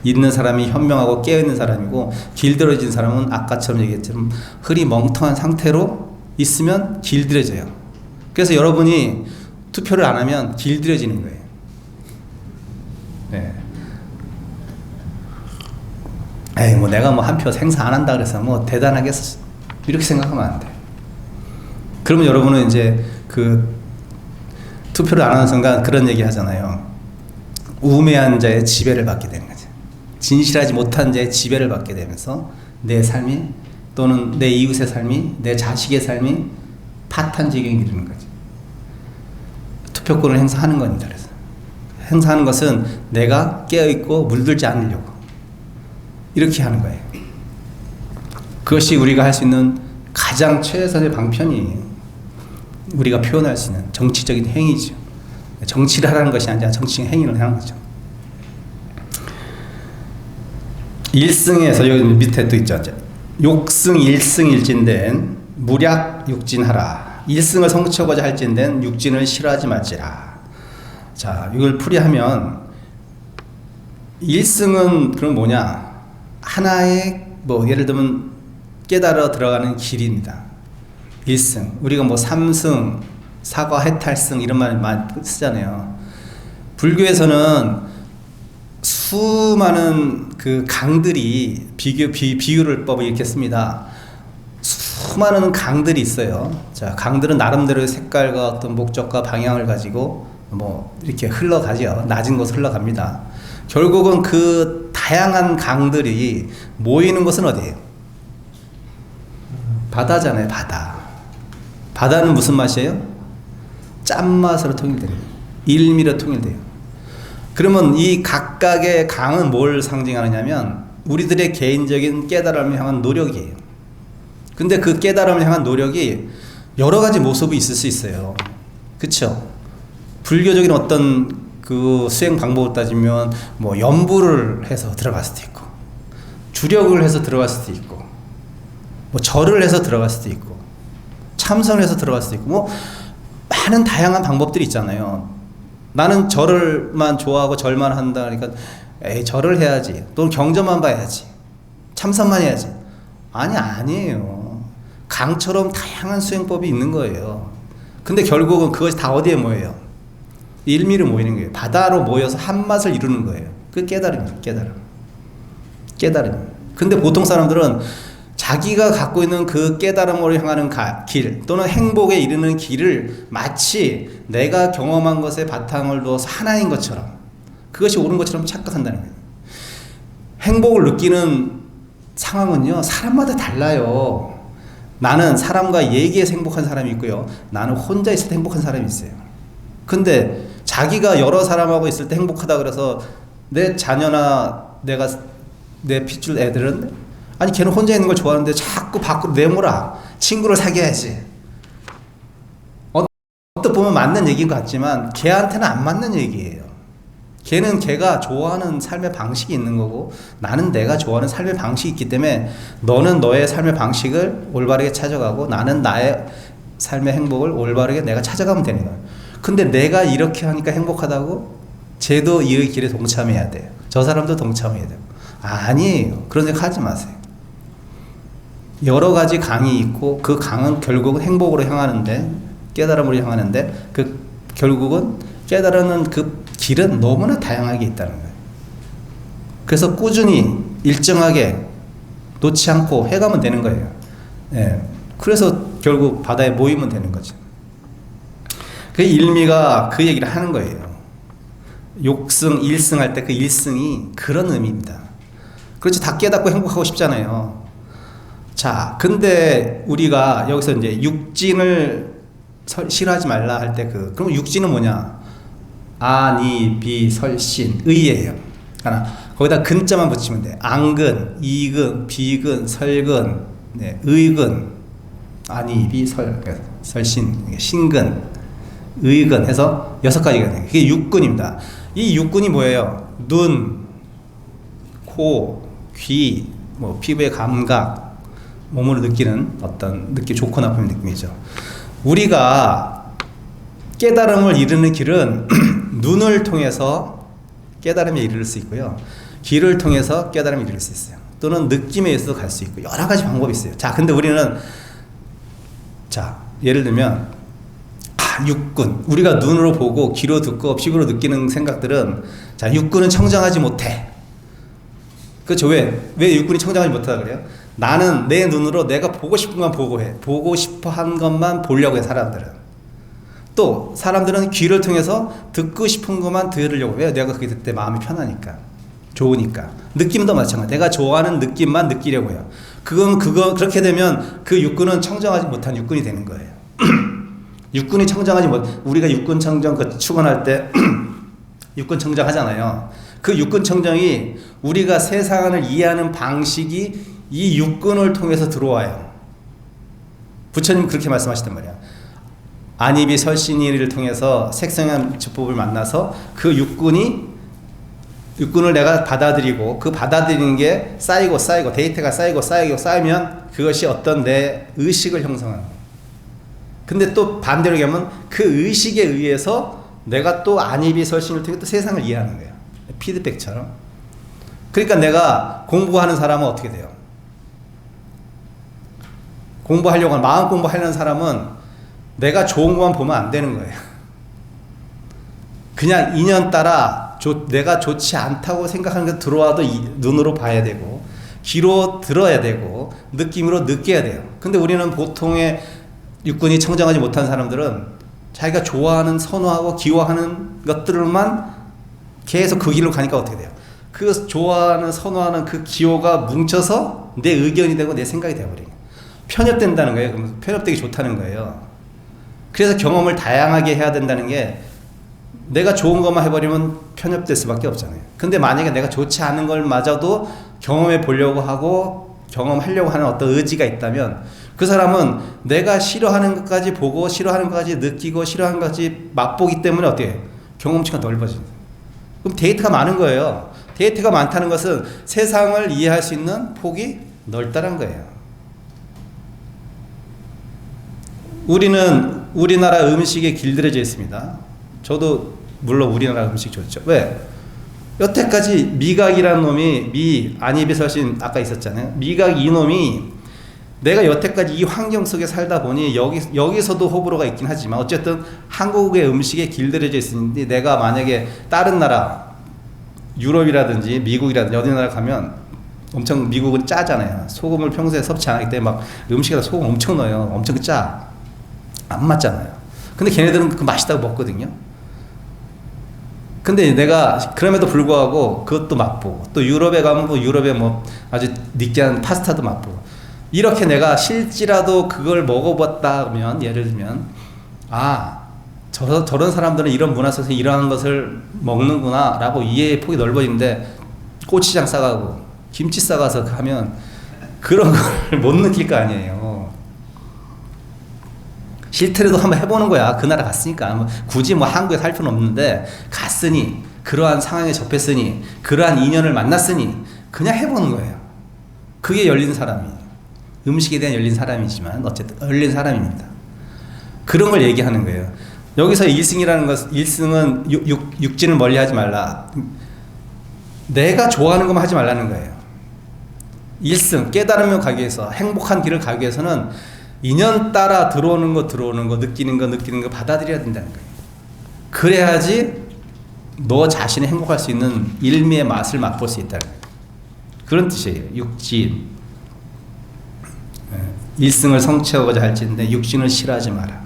있는 사람이 현명하고 깨어있는 사람이고 길들여진 사람은 아까처럼 얘기했지만 흐리멍텅한 상태로 있으면 길들여져요. 그래서 여러분이 투표를 안 하면 길들여지는 거예요. 네. 에이, 뭐 내가 뭐 한 표 행사 안 한다 그래서 뭐 대단하겠어. 이렇게 생각하면 안 돼. 그러면 여러분은 이제 그 투표를 안 하는 순간 그런 얘기 하잖아요. 우매한 자의 지배를 받게 되는 거죠. 진실하지 못한 자의 지배를 받게 되면서 내 삶이 또는 내 이웃의 삶이 내 자식의 삶이 파탄지경이 이르는 거죠. 투표권을 행사하는 겁니다. 그래서 행사하는 것은 내가 깨어있고 물들지 않으려고 이렇게 하는 거예요. 그것이 우리가 할 수 있는 가장 최선의 방편이에요. 우리가 표현할 수 있는 정치적인 행위죠. 정치를 하라는 것이 아니라 정치적인 행위를 하는 거죠. 일승에서 여기 밑에 또 있죠. 욕승 일승일진된 무략 육진하라. 일승을 성취하고자 할진된 육진을 싫어하지 말지라. 자, 이걸 풀이하면 일승은 그럼 뭐냐? 하나의 뭐 예를 들면 깨달아 들어가는 길입니다. 일승. 우리가 뭐 삼승, 사과 해탈승 이런 말 많이 쓰잖아요. 불교에서는 수많은 그 강들이 비유를 법을 이렇게 씁니다. 수많은 강들이 있어요. 자, 강들은 나름대로의 색깔과 어떤 목적과 방향을 가지고 뭐 이렇게 흘러가죠. 낮은 곳 흘러갑니다. 결국은 그 다양한 강들이 모이는 곳은 어디예요? 바다잖아요. 바다. 바다는 무슨 맛이에요? 짠맛으로 통일돼요. 일미로 통일돼요. 그러면 이 각각의 강은 뭘 상징하느냐면 우리들의 개인적인 깨달음을 향한 노력이에요. 근데 그 깨달음을 향한 노력이 여러 가지 모습이 있을 수 있어요. 그쵸? 불교적인 어떤 그 수행 방법을 따지면 뭐 염불을 해서 들어갈 수도 있고 주력을 해서 들어갈 수도 있고 뭐 절을 해서 들어갈 수도 있고 참선을 해서 들어갈 수도 있고 뭐 많은 다양한 방법들이 있잖아요. 나는 절을만 좋아하고 절만 한다 그러니까 에이 절을 해야지 또는 경전만 봐야지 참선만 해야지 아니에요. 강처럼 다양한 수행법이 있는 거예요. 근데 결국은 그것이 다 어디에 모여요? 일미로 모이는 거예요. 바다로 모여서 한 맛을 이루는 거예요. 그 깨달음이에요. 깨달음. 근데 보통 사람들은 자기가 갖고 있는 그 깨달음으로 향하는 길 또는 행복에 이르는 길을 마치 내가 경험한 것에 바탕을 두어서 하나인 것처럼 그것이 옳은 것처럼 착각한다는 거예요. 행복을 느끼는 상황은요 사람마다 달라요. 나는 사람과 얘기해서 행복한 사람이 있고요. 나는 혼자 있을 때 행복한 사람이 있어요. 근데 자기가 여러 사람하고 있을 때 행복하다 그래서 내 자녀나 내 핏줄 애들은 아니 걔는 혼자 있는 걸 좋아하는데 자꾸 밖으로 내몰아. 친구를 사귀어야지. 어떻게 보면 맞는 얘기인 것 같지만 걔한테는 안 맞는 얘기예요. 걔는 걔가 좋아하는 삶의 방식이 있는 거고 나는 내가 좋아하는 삶의 방식이 있기 때문에 너는 너의 삶의 방식을 올바르게 찾아가고 나는 나의 삶의 행복을 올바르게 내가 찾아가면 되는 거예요. 근데 내가 이렇게 하니까 행복하다고 쟤도 이 길에 동참해야 돼요. 저 사람도 동참해야 돼요. 아니에요. 그런 생각 하지 마세요. 여러 가지 강이 있고 그 강은 결국은 행복으로 향하는데 깨달음으로 향하는데 그 결국은 깨달으는 그 길은 너무나 다양하게 있다는 거예요. 그래서 꾸준히 일정하게 놓지 않고 해가면 되는 거예요. 예. 그래서 결국 바다에 모이면 되는 거죠. 그 일미가 그 얘기를 하는 거예요. 욕승, 일승 할 때 그 일승이 그런 의미입니다. 그렇지, 다 깨닫고 행복하고 싶잖아요. 자, 근데 우리가 여기서 이제 육진을 싫어하지 말라 할 때 그럼 육진은 뭐냐? 아니, 비, 설신, 의예요. 그러니까 거기다 근자만 붙이면 돼. 안근, 이근, 비근, 설근, 네, 의근, 아니, 비, 설신, 신근, 의근 해서 6가지가 돼요. 그게 육근입니다. 이 육근이 뭐예요? 눈, 코, 귀, 뭐 피부의 감각, 몸으로 느끼는 어떤 좋고 나쁨의 느낌이죠. 우리가 깨달음을 이루는 길은 눈을 통해서 깨달음에 이를 수 있고요. 귀를 통해서 깨달음에 이를 수 있어요. 또는 느낌에 의해서 갈 수 있고 여러 가지 방법이 있어요. 자, 근데 우리는 예를 들면 육군, 우리가 눈으로 보고 귀로 듣고 피부로 느끼는 생각들은 육군은 청정하지 못해. 그렇죠? 왜 육군이 청정하지 못하다 그래요? 나는 내 눈으로 내가 보고 싶은 것만 보고 싶어 한 것만 보려고 해. 사람들은 또 사람들은 귀를 통해서 듣고 싶은 것만 들으려고 해요. 내가 그게 듣을 때 마음이 편하니까, 좋으니까. 느낌도 마찬가지. 내가 좋아하는 느낌만 느끼려고 해요. 그렇게 되면 그 육군은 청정하지 못한 육군이 되는 거예요. 육군이 청정하지 우리가 육군 청정 축원할 때 육군 청정 하잖아요. 그 육군 청정이 우리가 세상을 이해하는 방식이 이 육군을 통해서 들어와요. 부처님 그렇게 말씀하시단 말이야. 안입이 설신이를 통해서 색성한 주법을 만나서 그 육군을 내가 받아들이고 그 받아들이는 게 쌓이고 데이터가 쌓이면 그것이 어떤 내 의식을 형성하는 거예요. 근데 또 반대로 얘기하면 그 의식에 의해서 내가 또 안입이 설신을 통해 또 세상을 이해하는 거예요. 피드백처럼. 그러니까 내가 공부하는 사람은 어떻게 돼요? 공부하려고 하는, 마음 공부하려는 사람은 내가 좋은 것만 보면 안 되는 거예요. 그냥 인연 따라 내가 좋지 않다고 생각하는 게 들어와도 눈으로 봐야 되고, 귀로 들어야 되고, 느낌으로 느껴야 돼요. 근데 우리는 보통의 육군이 청정하지 못한 사람들은 자기가 좋아하는, 선호하고 기워하는 것들만 계속 그 길로 가니까 어떻게 돼요? 그 좋아하는, 선호하는 그 기호가 뭉쳐서 내 의견이 되고 내 생각이 되어버려요. 편협된다는 거예요. 그럼 편협되기 좋다는 거예요. 그래서 경험을 다양하게 해야 된다는 게, 내가 좋은 것만 해버리면 편협될 수밖에 없잖아요. 근데 만약에 내가 좋지 않은 걸 마저도 경험해 보려고 하고 경험하려고 하는 어떤 의지가 있다면, 그 사람은 내가 싫어하는 것까지 보고 싫어하는 것까지 느끼고 싫어하는 것까지 맛보기 때문에 어떻게 해요? 경험치가 넓어집니다. 그럼 데이터가 많은 거예요. 데이터가 많다는 것은 세상을 이해할 수 있는 폭이 넓다는 거예요. 우리는 우리나라 음식에 길들여져 있습니다. 저도 물론 우리나라 음식 좋죠. 왜? 여태까지 미각이라는 놈이, 안이비서신 아까 있었잖아요. 미각 이놈이 내가 여태까지 이 환경 속에 살다 보니 여기서도 호불호가 있긴 하지만 어쨌든 한국의 음식에 길들여져 있으니, 내가 만약에 다른 나라, 유럽이라든지 미국이라든지 어디 나라 가면 엄청, 미국은 짜잖아요. 소금을 평소에 섭취 안 하기 때문에 막 음식에다 소금 엄청 넣어요. 엄청 짜. 안 맞잖아요. 근데 걔네들은 그 맛있다고 먹거든요. 근데 내가 그럼에도 불구하고 그것도 맛보고, 또 유럽에 가면 뭐 유럽에 뭐 아주 느끼한 파스타도 맛보고, 이렇게 내가 실지라도 그걸 먹어봤다면, 예를 들면 저런 사람들은 이런 문화 속에서 이러한 것을 먹는구나 라고 이해의 폭이 넓어지는데, 고추장 싸가고 김치 싸가서 하면 그런 걸 못 느낄 거 아니에요. 싫더라도 한번 해보는 거야. 그 나라 갔으니까. 굳이 뭐 한국에 살 필요는 없는데, 갔으니, 그러한 상황에 접했으니, 그러한 인연을 만났으니 그냥 해보는 거예요. 그게 열린 사람이에요. 음식에 대한 열린 사람이지만 어쨌든 열린 사람입니다. 그런 걸 얘기하는 거예요. 여기서 일승이라는 것, 일승은 육진을 멀리 하지 말라. 내가 좋아하는 것만 하지 말라는 거예요. 일승, 깨달으며 가기 위해서, 행복한 길을 가기 위해서는 인연 따라 들어오는 거, 느끼는 거 받아들여야 된다는 거예요. 그래야지 너 자신이 행복할 수 있는 일미의 맛을 맛볼 수 있다는 거예요. 그런 뜻이에요. 육진. 일승을 성취하고자 할지인데 육진을 싫어하지 마라.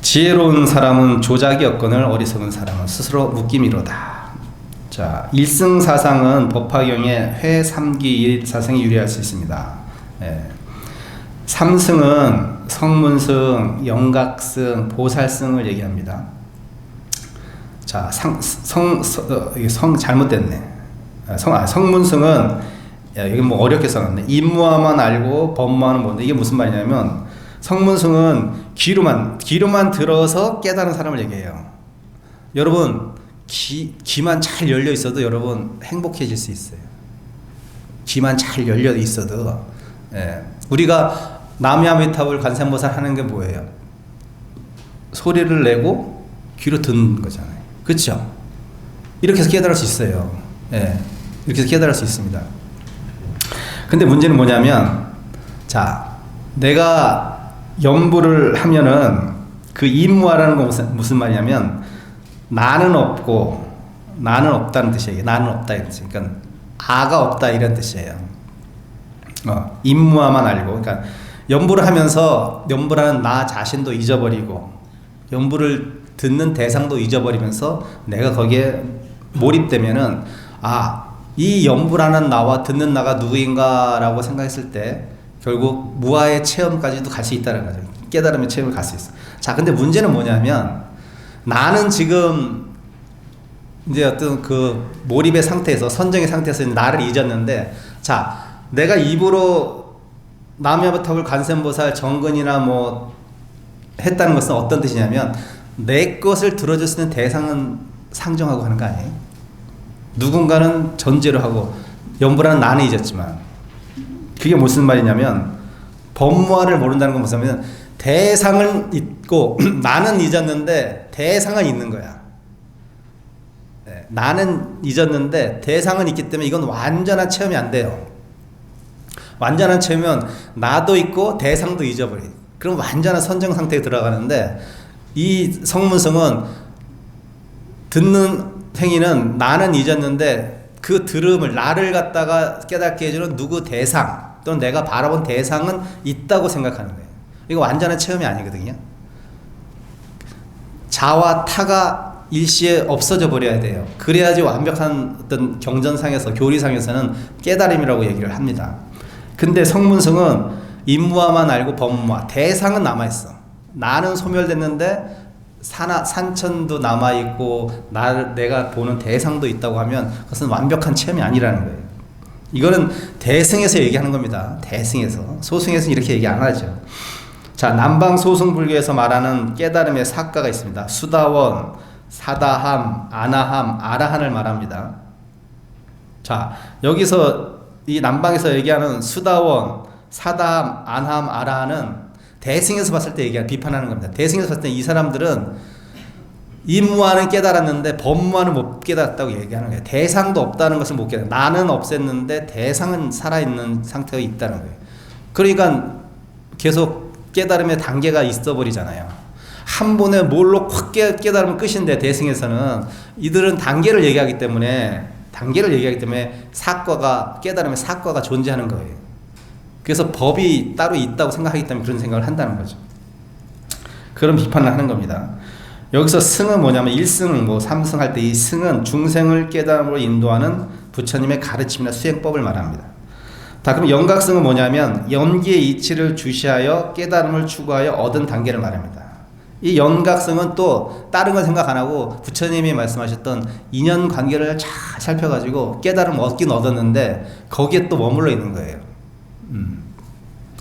지혜로운 사람은 조작이 없거늘 어리석은 사람은 스스로 묶임이로다. 자, 일승사상은 법화경에 회, 삼기, 일사승이 유리할 수 있습니다. 삼승은 성문승, 영각승, 보살승을 얘기합니다. 자, 성 잘못됐네. 성문승은, 여기 뭐 어렵게 써놨네. 임무화만 알고 법무화는 뭔데? 이게 무슨 말이냐면, 성문승은 귀로만 들어서 깨달은 사람을 얘기해요. 여러분, 귀만 잘 열려 있어도 여러분 행복해질 수 있어요. 귀만 잘 열려 있어도. 우리가 남야미탑을 관세음보살 하는 게 뭐예요? 소리를 내고 귀로 듣는 거잖아요. 그렇죠? 이렇게 해서 깨달을 수 있어요. 이렇게 해서 깨달을 수 있습니다. 근데 문제는 뭐냐면, 자, 내가 염불을 하면은 그 임무화라는 건 무슨 말이냐면, 나는 없고 나는 없다는 뜻이에요. 나는 없다 이런 뜻이에요. 그러니까 아가 없다 이런 뜻이에요. 임무화만 알고, 그러니까 염불을 하면서 염불하는 나 자신도 잊어버리고, 염불을 듣는 대상도 잊어버리면서 내가 거기에 몰입되면은, 이 염불하는 나와 듣는 나가 누구인가라고 생각했을 때 결국 무아의 체험까지도 갈 수 있다는 거죠. 깨달음의 체험을 갈 수 있어. 자, 근데 문제는 뭐냐면, 나는 지금 이제 어떤 그 몰입의 상태에서, 선정의 상태에서 나를 잊었는데, 자, 내가 입으로 남야부탑을 관세음보살 정근이나 뭐 했다는 것은 어떤 뜻이냐면, 내 것을 들어줄 수 있는 대상은 상정하고 하는 거 아니에요? 누군가는 전제로 하고, 염불하는 나는 잊었지만, 그게 무슨 말이냐면, 법무화를 모른다는 건 무슨 말이냐면, 대상은 잊고 나는 잊었는데 대상은 있는 거야. 나는 잊었는데 대상은 있기 때문에 이건 완전한 체험이 안 돼요. 완전한 체험은 나도 있고 대상도 잊어버려. 그럼 완전한 선정 상태에 들어가는데 이 성문성은 듣는 행위는 나는 잊었는데 그 들음을 나를 갖다가 깨닫게 해주는 누구 대상 또는 내가 바라본 대상은 있다고 생각하는 거예요. 이거 완전한 체험이 아니거든요. 자와 타가 일시에 없어져 버려야 돼요. 그래야지 완벽한 어떤 경전상에서 교리상에서는 깨달음이라고 얘기를 합니다. 근데 성문성은 임무화만 알고 법무화, 대상은 남아있어. 나는 소멸됐는데 산천도 남아있고 내가 보는 대상도 있다고 하면 그것은 완벽한 체험이 아니라는 거예요. 이거는 대승에서 얘기하는 겁니다. 대승에서. 소승에서는 이렇게 얘기 안 하죠. 자, 남방 소승불교에서 말하는 깨달음의 사과가 있습니다. 수다원, 사다함, 아나함, 아라한을 말합니다. 자, 여기서 이 남방에서 얘기하는 수다원, 사다함, 아나함, 아라한은 대승에서 봤을 때 얘기하는 비판하는 겁니다. 대승에서 봤을 때 이 사람들은 임무화는 깨달았는데 법무화는 못 깨달았다고 얘기하는 거예요. 대상도 없다는 것을 못 깨달았다. 나는 없앴는데 대상은 살아있는 상태가 있다는 거예요. 그러니까 계속 깨달음의 단계가 있어 버리잖아요. 한 번에 뭘로 확 깨달으면 끝인데 대승에서는 이들은 단계를 얘기하기 때문에 사과가 깨달음의 사과가 존재하는 거예요. 그래서 법이 따로 있다고 생각하기 때문에 그런 생각을 한다는 거죠. 그런 비판을 하는 겁니다. 여기서 승은 뭐냐면 1승, 3승 할 때 이 승은 중생을 깨달음으로 인도하는 부처님의 가르침이나 수행법을 말합니다. 자, 그럼 영각승은 뭐냐면 연기의 이치를 주시하여 깨달음을 추구하여 얻은 단계를 말합니다. 이 연각승은 또 다른 건 생각 안 하고 부처님이 말씀하셨던 인연관계를 잘 살펴가지고 깨달음 얻긴 얻었는데 거기에 또 머물러 있는 거예요.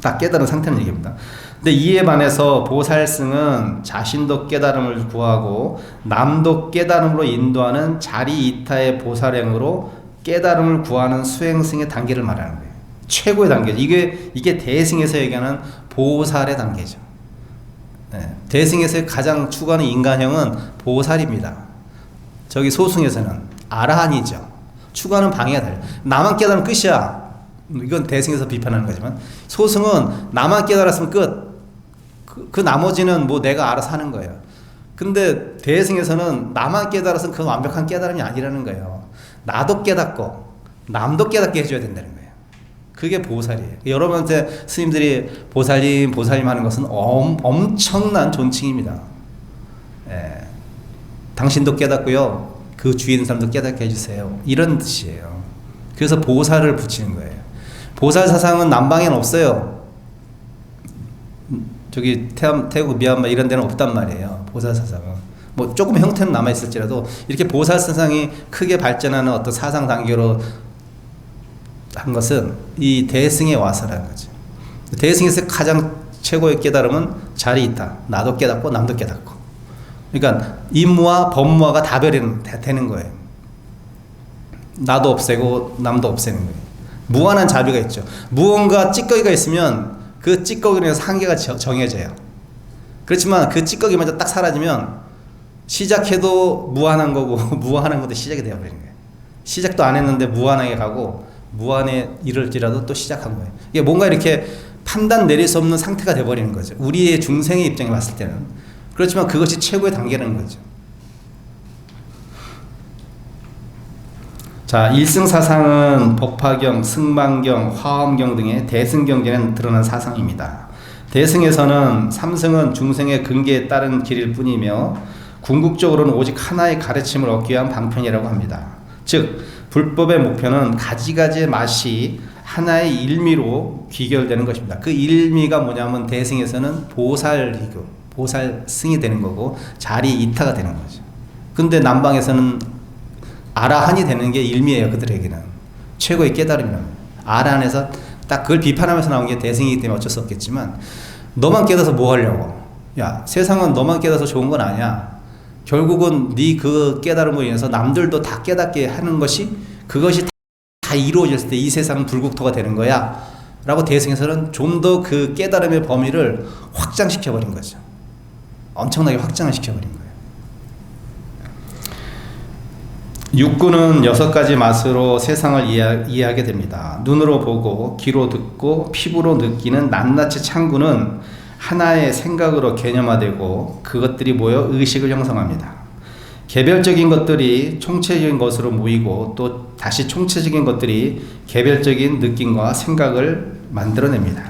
딱 깨달은 상태는 얘기입니다. 근데 이에 반해서 보살승은 자신도 깨달음을 구하고 남도 깨달음으로 인도하는 자리이타의 보살행으로 깨달음을 구하는 수행승의 단계를 말하는 거예요. 최고의 단계죠. 이게 대승에서 얘기하는 보살의 단계죠. 네. 대승에서 가장 추구하는 인간형은 보살입니다. 저기 소승에서는 아라한이죠. 추구하는 방해가 달라요. 나만 깨달으면 끝이야. 이건 대승에서 비판하는 거지만 소승은 나만 깨달았으면 끝. 그 나머지는 뭐 내가 알아서 하는 거예요. 근데 대승에서는 나만 깨달아서 그건 완벽한 깨달음이 아니라는 거예요. 나도 깨닫고 남도 깨닫게 해줘야 된다는 거예요. 그게 보살이에요. 여러분한테 스님들이 보살님 하는 것은 엄청난 존칭입니다. 예. 당신도 깨닫고요. 그 주위에 있는 사람도 깨닫게 해주세요. 이런 뜻이에요. 그래서 보살을 붙이는 거예요. 보살 사상은 남방에는 없어요. 저기 태국, 미얀마 이런 데는 없단 말이에요. 보살 사상은. 뭐 조금 형태는 남아있을지라도 이렇게 보살 사상이 크게 발전하는 어떤 사상 단계로 한 것은 이 대승에 와서라는 거죠. 대승에서 가장 최고의 깨달음은 자리이타. 나도 깨닫고 남도 깨닫고. 그러니까 임무와 법무화가 다 되는 거예요. 나도 없애고 남도 없애는 거예요. 무한한 자비가 있죠. 무언가 찌꺼기가 있으면 그 찌꺼기로 인해서 한계가 정해져요. 그렇지만 그 찌꺼기마저 딱 사라지면 시작해도 무한한 거고 무한한 것도 시작이 되어버리는 거예요. 시작도 안 했는데 무한하게 가고 무한에 이를지라도 또 시작한 거예요. 이게 뭔가 이렇게 판단 내릴 수 없는 상태가 되어버리는 거죠. 우리의 중생의 입장에 봤을 때는. 그렇지만 그것이 최고의 단계라는 거죠. 자, 일승사상은 법화경, 승방경, 화엄경 등의 대승경전에 드러난 사상입니다. 대승에서는 삼승은 중생의 근계에 따른 길일 뿐이며 궁극적으로는 오직 하나의 가르침을 얻기 위한 방편이라고 합니다. 즉 불법의 목표는 가지가지의 맛이 하나의 일미로 귀결되는 것입니다. 그 일미가 뭐냐면 대승에서는 보살이고 보살승이 되는 거고 자리이타가 되는 거죠. 근데 남방에서는 아라한이 되는 게 일미예요. 그들에게는 최고의 깨달음이랍니다. 아라한에서 딱 그걸 비판하면서 나온 게 대승이기 때문에 어쩔 수 없겠지만 너만 깨달아서 뭐 하려고. 야, 세상은 너만 깨달아서 좋은 건 아니야. 결국은 네 그 깨달음으로 인해서 남들도 다 깨닫게 하는 것이 그것이 다 이루어졌을 때 이 세상은 불국토가 되는 거야 라고 대승에서는 좀 더 그 깨달음의 범위를 확장시켜버린 거죠. 엄청나게 확장을 시켜버린 거예요. 육군은 6가지 맛으로 세상을 이해하게 됩니다. 눈으로 보고 귀로 듣고 피부로 느끼는 낱낱이 창구는 하나의 생각으로 개념화되고 그것들이 모여 의식을 형성합니다. 개별적인 것들이 총체적인 것으로 모이고 또 다시 총체적인 것들이 개별적인 느낌과 생각을 만들어냅니다.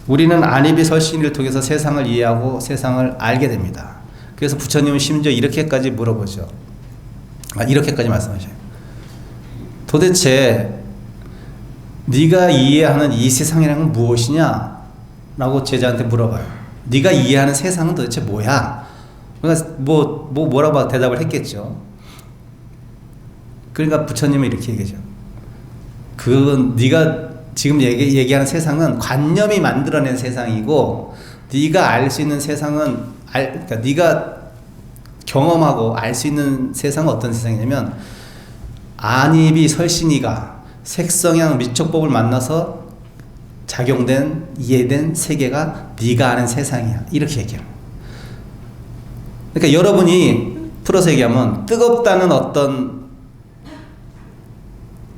우리는 안입이 설신을 통해서 세상을 이해하고 세상을 알게 됩니다. 그래서 부처님은 심지어 이렇게까지 물어보죠. 이렇게까지 말씀하셔요. 도대체 네가 이해하는 이 세상이란 무엇이냐? 라고 제자한테 물어봐요. 네가 이해하는 세상은 도대체 뭐야? 그러니까 뭐라고 대답을 했겠죠. 그러니까 부처님은 이렇게 얘기하죠. 그건 네가 지금 얘기하는 세상은 관념이 만들어낸 세상이고 네가 알 수 있는 세상은 그러니까 네가 경험하고 알 수 있는 세상은 어떤 세상이냐면 안입이 설신이가 색성향 미촉법을 만나서 작용된 이해된 세계가 네가 아는 세상이야. 이렇게 얘기해요. 그러니까 여러분이 풀어서 얘기하면 뜨겁다는 어떤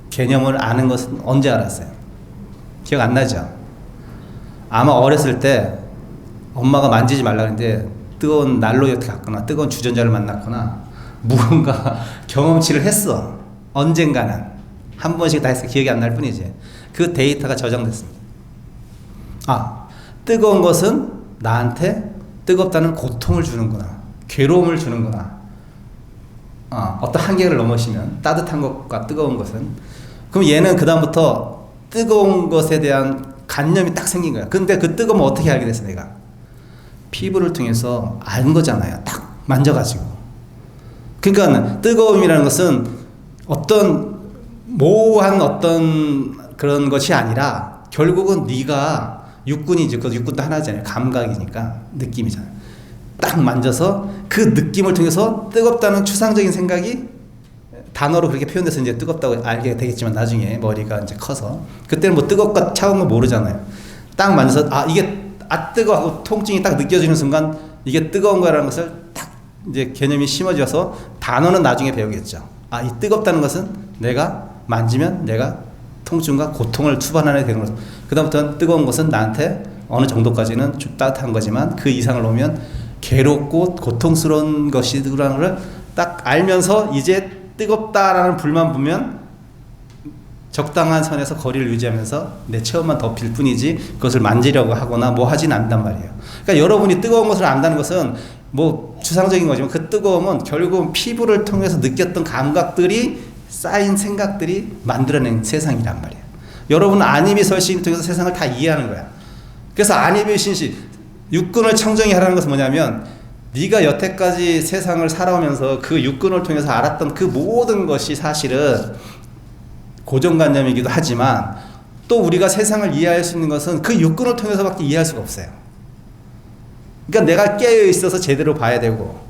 개념을 아는 것은 언제 알았어요? 기억 안 나죠? 아마 어렸을 때 엄마가 만지지 말라 그랬는데 뜨거운 난로에 갔거나 뜨거운 주전자를 만났거나 무언가 경험치를 했어. 언젠가는 한 번씩 다 해서 기억이 안 날 뿐이지. 그 데이터가 저장됐습니다. 뜨거운 것은 나한테 뜨겁다는 고통을 주는구나, 괴로움을 주는구나. 어떤 한계를 넘으시면 따뜻한 것과 뜨거운 것은, 그럼 얘는 그 다음부터 뜨거운 것에 대한 관념이 딱 생긴 거야. 근데 그 뜨거움을 어떻게 알게 됐어? 내가 피부를 통해서 안 거잖아요. 딱 만져가지고. 그러니까 뜨거움이라는 것은 어떤 모호한 어떤 그런 것이 아니라 결국은 네가 육군이지. 그 육군도 하나잖아요. 감각이니까 느낌이잖아요. 딱 만져서 그 느낌을 통해서 뜨겁다는 추상적인 생각이 단어로 그렇게 표현돼서 이제 뜨겁다고 알게 되겠지만 나중에 머리가 이제 커서 그때는 뭐 뜨겁과 차가운 거 모르잖아요. 딱 만져서 이게 뜨거워 하고 통증이 딱 느껴지는 순간 이게 뜨거운 거라는 것을 딱 이제 개념이 심어져서 단어는 나중에 배우겠죠. 이 뜨겁다는 것은 내가 만지면 내가 통증과 고통을 수반하게 되는 거죠. 그다음부터는 뜨거운 것은 나한테 어느 정도까지는 좀 따뜻한 거지만 그 이상을 놓으면 괴롭고 고통스러운 것이라는 걸 딱 알면서 이제 뜨겁다라는 불만 보면 적당한 선에서 거리를 유지하면서 내 체온만 덮일 뿐이지 그것을 만지려고 하거나 뭐 하진 않단 말이에요. 그러니까 여러분이 뜨거운 것을 안다는 것은 뭐 추상적인 거지만 그 뜨거움은 결국은 피부를 통해서 느꼈던 감각들이 쌓인 생각들이 만들어낸 세상이란 말이에요. 여러분은 안입이 설신을 통해서 세상을 다 이해하는 거야. 그래서 안입이 신시 육군을 청정히 하라는 것은 뭐냐면 네가 여태까지 세상을 살아오면서 그 육군을 통해서 알았던 그 모든 것이 사실은 고정관념이기도 하지만 또 우리가 세상을 이해할 수 있는 것은 그 육군을 통해서밖에 이해할 수가 없어요. 그러니까 내가 깨어있어서 제대로 봐야 되고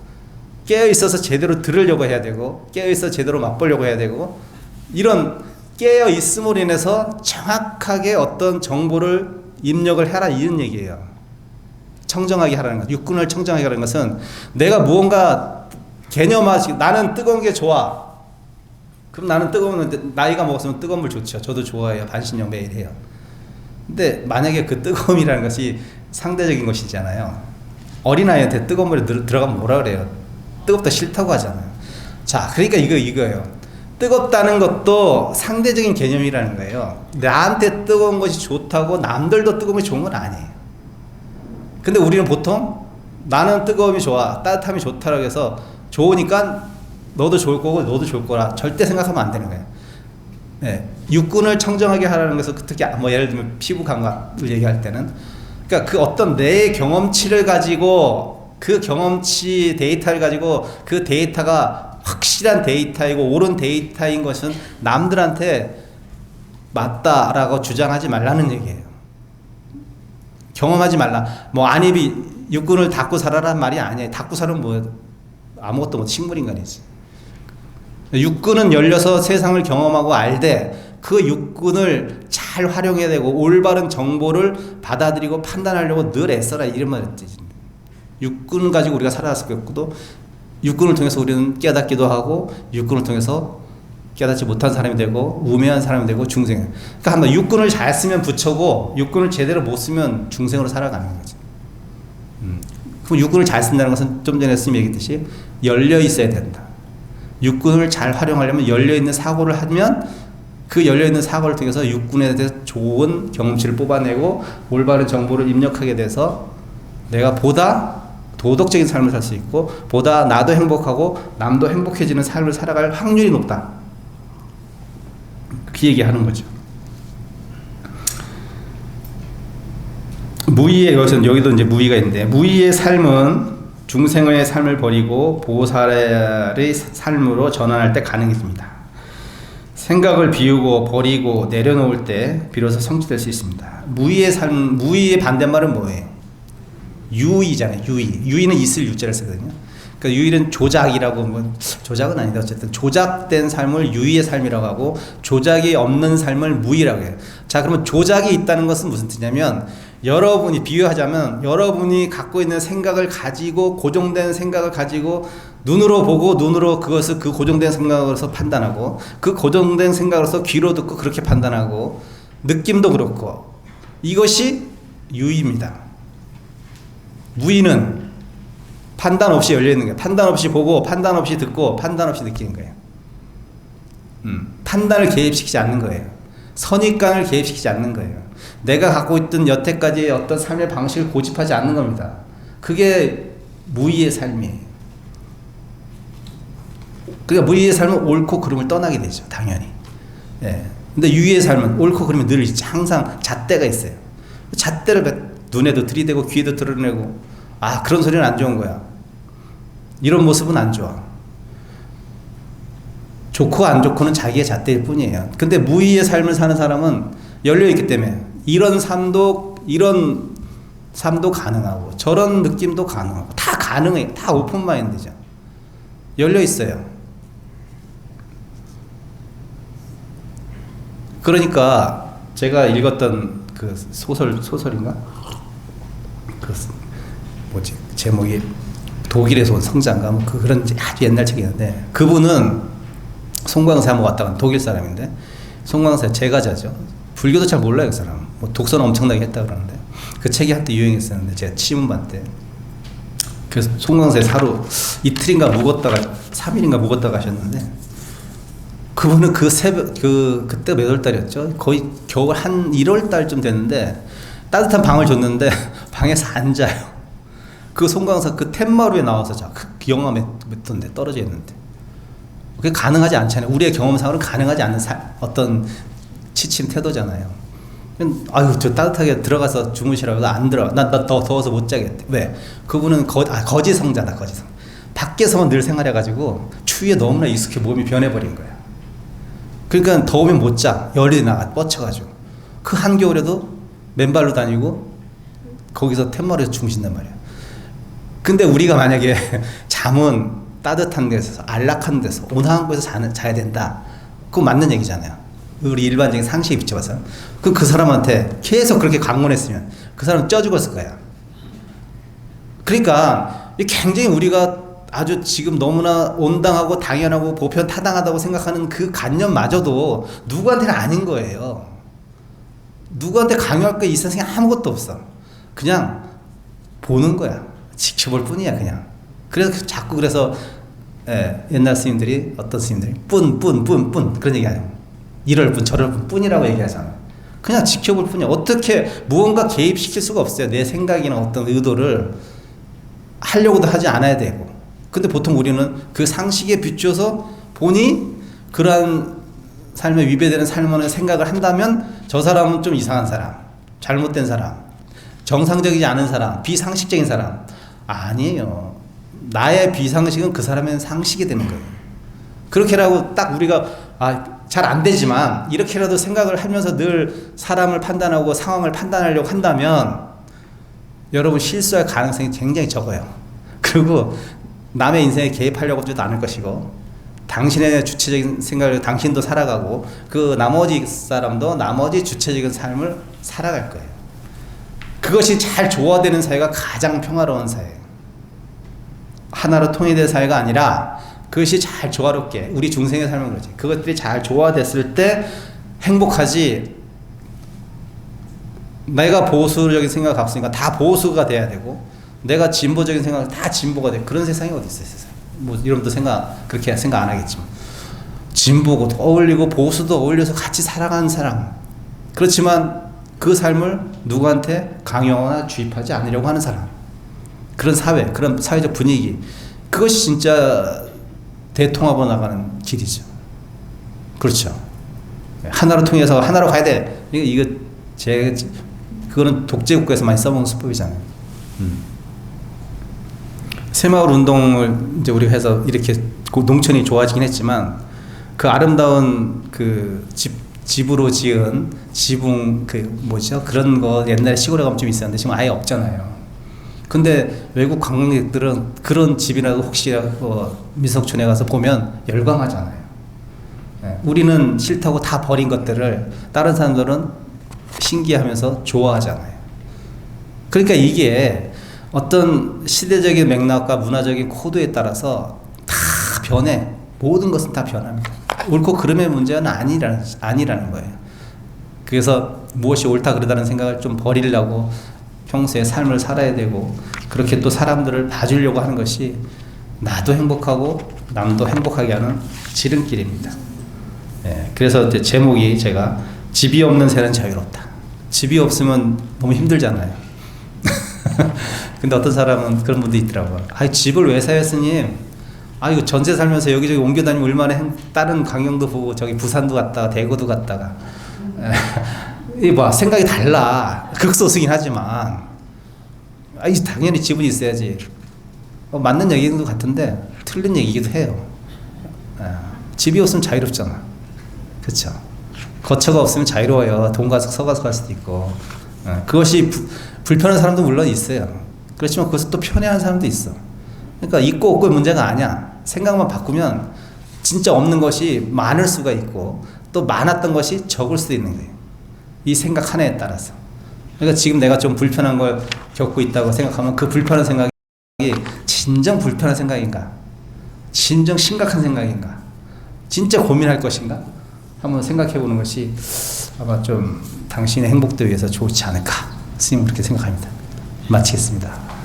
깨어있어서 제대로 들으려고 해야 되고 깨어있어서 제대로 맛보려고 해야 되고 이런 깨어있음으로 인해서 정확하게 어떤 정보를 입력을 해라 이런 얘기예요. 청정하게 하라는 것, 육군을 청정하게 하라는 것은 내가 무언가 개념화시 나는 뜨거운 게 좋아. 그럼 나는 뜨거운 나이가 먹었으면 뜨거운 물 좋죠. 저도 좋아해요. 반신욕 매일 해요. 근데 만약에 그 뜨거움이라는 것이 상대적인 것이잖아요. 어린아이한테 뜨거운 물에 들어가면 뭐라 그래요? 뜨겁다 싫다고 하잖아요. 자, 그러니까 이거예요. 뜨겁다는 것도 상대적인 개념이라는 거예요. 나한테 뜨거운 것이 좋다고 남들도 뜨거움이 좋은 건 아니에요. 근데 우리는 보통 나는 뜨거움이 좋아, 따뜻함이 좋다라고 해서 좋으니까 너도 좋을 거고 너도 좋을 거라 절대 생각하면 안 되는 거예요. 네. 육군을 청정하게 하라는 것은 특히 뭐 예를 들면 피부 감각을 얘기할 때는 그러니까 그 어떤 내 경험치를 가지고 그 경험치 데이터를 가지고 그 데이터가 확실한 데이터이고 옳은 데이터인 것은 남들한테 맞다라고 주장하지 말라는 얘기예요. 경험하지 말라. 뭐 안입이 육군을 닫고 살아라는 말이 아니에요. 닫고 살면 뭐 아무것도 못 식물인간이지. 육군은 열려서 세상을 경험하고 알되 그 육군을 잘 활용해야 되고 올바른 정보를 받아들이고 판단하려고 늘 애써라 이런 말을 뜻입니다. 육군 가지고 우리가 살아왔을 것도 육군을 통해서 우리는 깨닫기도 하고 육군을 통해서 깨닫지 못한 사람이 되고 우매한 사람이 되고 중생. 그러니까 한번 육군을 잘 쓰면 부처고 육군을 제대로 못 쓰면 중생으로 살아가는 거죠. 그럼 육군을 잘 쓴다는 것은 좀 전에 스님이 얘기했듯이 열려 있어야 된다. 육군을 잘 활용하려면 열려 있는 사고를 하면 그 열려 있는 사고를 통해서 육군에 대해서 좋은 경험치를 뽑아내고 올바른 정보를 입력하게 돼서 내가 보다 도덕적인 삶을 살 수 있고 보다 나도 행복하고 남도 행복해지는 삶을 살아갈 확률이 높다. 그 얘기하는 거죠. 무의의 여기도 이제 무의가 있는데 무의의 삶은 중생의 삶을 버리고 보살의 삶으로 전환할 때 가능해집니다. 생각을 비우고 버리고 내려놓을 때 비로소 성취될 수 있습니다. 무의의 삶, 무의의 반대말은 뭐예요? 유의잖아요. 유의. 유의는 있을 유자를 쓰거든요. 그러니까 유의는 조작이라고, 뭐 조작은 아니다. 어쨌든 조작된 삶을 유의의 삶이라고 하고 조작이 없는 삶을 무의라고 해요. 자, 그러면 조작이 있다는 것은 무슨 뜻이냐면 여러분이 비유하자면 여러분이 갖고 있는 생각을 가지고 고정된 생각을 가지고 눈으로 보고 눈으로 그것을 그 고정된 생각으로서 판단하고 그 고정된 생각으로서 귀로 듣고 그렇게 판단하고 느낌도 그렇고 이것이 유의입니다. 무의는 판단 없이 열려있는 거예요. 판단 없이 보고 판단 없이 듣고 판단 없이 느끼는 거예요. 판단을 개입시키지 않는 거예요. 선입관을 개입시키지 않는 거예요. 내가 갖고 있던 여태까지의 어떤 삶의 방식을 고집하지 않는 겁니다. 그게 무의의 삶이에요. 그러니까 무의의 삶은 옳고 그름을 떠나게 되죠. 당연히. 예. 근데 유의의 삶은 옳고 그름이 늘 항상 잣대가 있어요. 잣대를 눈에도 들이대고 귀에도 드러내고 아 그런 소리는 안 좋은 거야. 이런 모습은 안 좋아. 좋고 안 좋고는 자기의 잣대일 뿐이에요. 근데 무의의 삶을 사는 사람은 열려있기 때문에 이런 삶도 가능하고 저런 느낌도 가능하고 다 가능해요. 다 오픈 마인드죠. 열려있어요. 그러니까 제가 읽었던 그 소설인가? 그 뭐지? 제목이 독일에서 온 성자인가? 뭐 그런 아주 옛날 책이었는데 그분은 송광세 한번 왔다 간 독일 사람인데 송광세 제가자죠. 불교도 잘 몰라요 그 사람. 뭐 독서는 엄청나게 했다 그러는데 그 책이 한때 유행했었는데 제가 치문반 때 그래서 송광세 하루 이틀인가 묵었다가 3일인가 묵었다가 가셨는데 그분은 그 새벽 그때 몇 월 달이었죠? 거의 겨울 한 1월 달쯤 됐는데 따뜻한 방을 줬는데 방에서 안 자요. 그 송광사 그 텐마루에 나와서 자. 그 영하 몇 도인데 떨어져 있는데 그게 가능하지 않잖아요. 우리의 경험상으로는 가능하지 않는 어떤 지친 태도잖아요. 아유 저 따뜻하게 들어가서 주무시라고 안 들어가. 나 더 더워서 못 자겠대. 왜? 그분은 거지성자다. 거지성. 밖에서만 늘 생활해가지고 추위에 너무나 익숙해 몸이 변해버린 거야. 그러니까 더우면 못 자. 열이 나가 뻗쳐가지고 그 한겨울에도 맨발로 다니고 거기서 텐마루에서 주무신단 말이야. 근데 우리가 만약에 잠은 따뜻한 데서 안락한 데서 온화한 곳에서 자야 된다. 그거 맞는 얘기잖아요. 우리 일반적인 상식에 비춰봐서. 그 사람한테 계속 그렇게 강론했으면 그 사람은 쪄 죽었을 거야. 그러니까 굉장히 우리가 아주 지금 너무나 온당하고 당연하고 보편 타당하다고 생각하는 그 관념마저도 누구한테는 아닌 거예요. 누구한테 강요할 게 이 세상에 아무것도 없어. 그냥 보는 거야. 지켜볼 뿐이야 그냥. 그래서 자꾸 그래서 옛날 스님들이 어떤 스님들이 뿐 그런 얘기 하죠. 이럴 뿐 저럴 뿐이라고 얘기하잖아. 그냥 지켜볼 뿐이야. 어떻게 무언가 개입시킬 수가 없어요. 내 생각이나 어떤 의도를 하려고도 하지 않아야 되고. 근데 보통 우리는 그 상식에 비추어서 보니 그러한 삶에 위배되는 삶을 생각을 한다면 저 사람은 좀 이상한 사람, 잘못된 사람, 정상적이지 않은 사람, 비상식적인 사람. 아니에요. 나의 비상식은 그 사람의 상식이 되는 거예요. 그렇게라고 딱 우리가 잘 안 되지만 이렇게라도 생각을 하면서 늘 사람을 판단하고 상황을 판단하려고 한다면 여러분 실수할 가능성이 굉장히 적어요. 그리고 남의 인생에 개입하려고 하지도 않을 것이고 당신의 주체적인 생각을 당신도 살아가고 그 나머지 사람도 나머지 주체적인 삶을 살아갈 거예요. 그것이 잘 조화되는 사회가 가장 평화로운 사회예요. 하나로 통일된 사회가 아니라 그것이 잘 조화롭게 우리 중생의 삶은 그러지. 그것들이 잘 조화됐을 때 행복하지. 내가 보수적인 생각을 갖고 있으니까 다 보수가 돼야 되고 내가 진보적인 생각을 다 진보가 돼. 그런 세상이 어디 있어요, 세상. 뭐 여러분도 그렇게 생각 안 하겠지만 진보고 어울리고 보수도 어울려서 같이 살아가는 사람. 그렇지만 그 삶을 누구한테 강요하거나 주입하지 않으려고 하는 사람. 그런 사회, 그런 사회적 분위기. 그것이 진짜 대통합으로 나가는 길이죠. 그렇죠. 하나로 통해서 하나로 가야 돼. 그거는 독재국가에서 많이 써먹는 수법이잖아요. 새마을 운동을 이제 우리가 해서 이렇게 농촌이 좋아지긴 했지만 그 아름다운 그 집으로 지은 지붕 그런 거 옛날에 시골에 가면 좀 있었는데 지금 아예 없잖아요. 근데 외국 관광객들은 그런 집이라도 혹시 민속촌에 가서 보면 열광하잖아요. 우리는 싫다고 다 버린 것들을 다른 사람들은 신기하면서 좋아하잖아요. 그러니까 이게 어떤 시대적인 맥락과 문화적인 코드에 따라서 다 변해. 모든 것은 다 변합니다. 옳고 그름의 문제는 아니라는 거예요. 그래서 무엇이 옳다 그르다는 생각을 좀 버리려고 평소에 삶을 살아야 되고 그렇게 또 사람들을 봐주려고 하는 것이 나도 행복하고 남도 행복하게 하는 지름길입니다. 그래서 이제 제목이 제가 집이 없는 새는 자유롭다. 집이 없으면 너무 힘들잖아요. 근데 어떤 사람은 그런 분도 있더라고요. 집을 왜 사요, 스님? 이거 전세 살면서 여기저기 옮겨 다니면 얼마나 다른 광양도 보고 저기 부산도 갔다가 대구도 갔다가 이 생각이 달라. 극소수긴 하지만 당연히 집은 있어야지. 맞는 얘기도 같은데 틀린 얘기기도 해요. 집이 없으면 자유롭잖아. 그렇죠. 거처가 없으면 자유로워요. 돈 가서 서가서 갈 수도 있고. 그것이 불편한 사람도 물론 있어요. 그렇지만 그것을 또 편애하는 사람도 있어. 그러니까 있고 없고의 문제가 아니야. 생각만 바꾸면 진짜 없는 것이 많을 수가 있고 또 많았던 것이 적을 수도 있는 거예요. 이 생각 하나에 따라서. 그러니까 지금 내가 좀 불편한 걸 겪고 있다고 생각하면 그 불편한 생각이 진정 불편한 생각인가? 진정 심각한 생각인가? 진짜 고민할 것인가? 한번 생각해 보는 것이 아마 좀 당신의 행복도 위해서 좋지 않을까? 스님 그렇게 생각합니다. 마치겠습니다.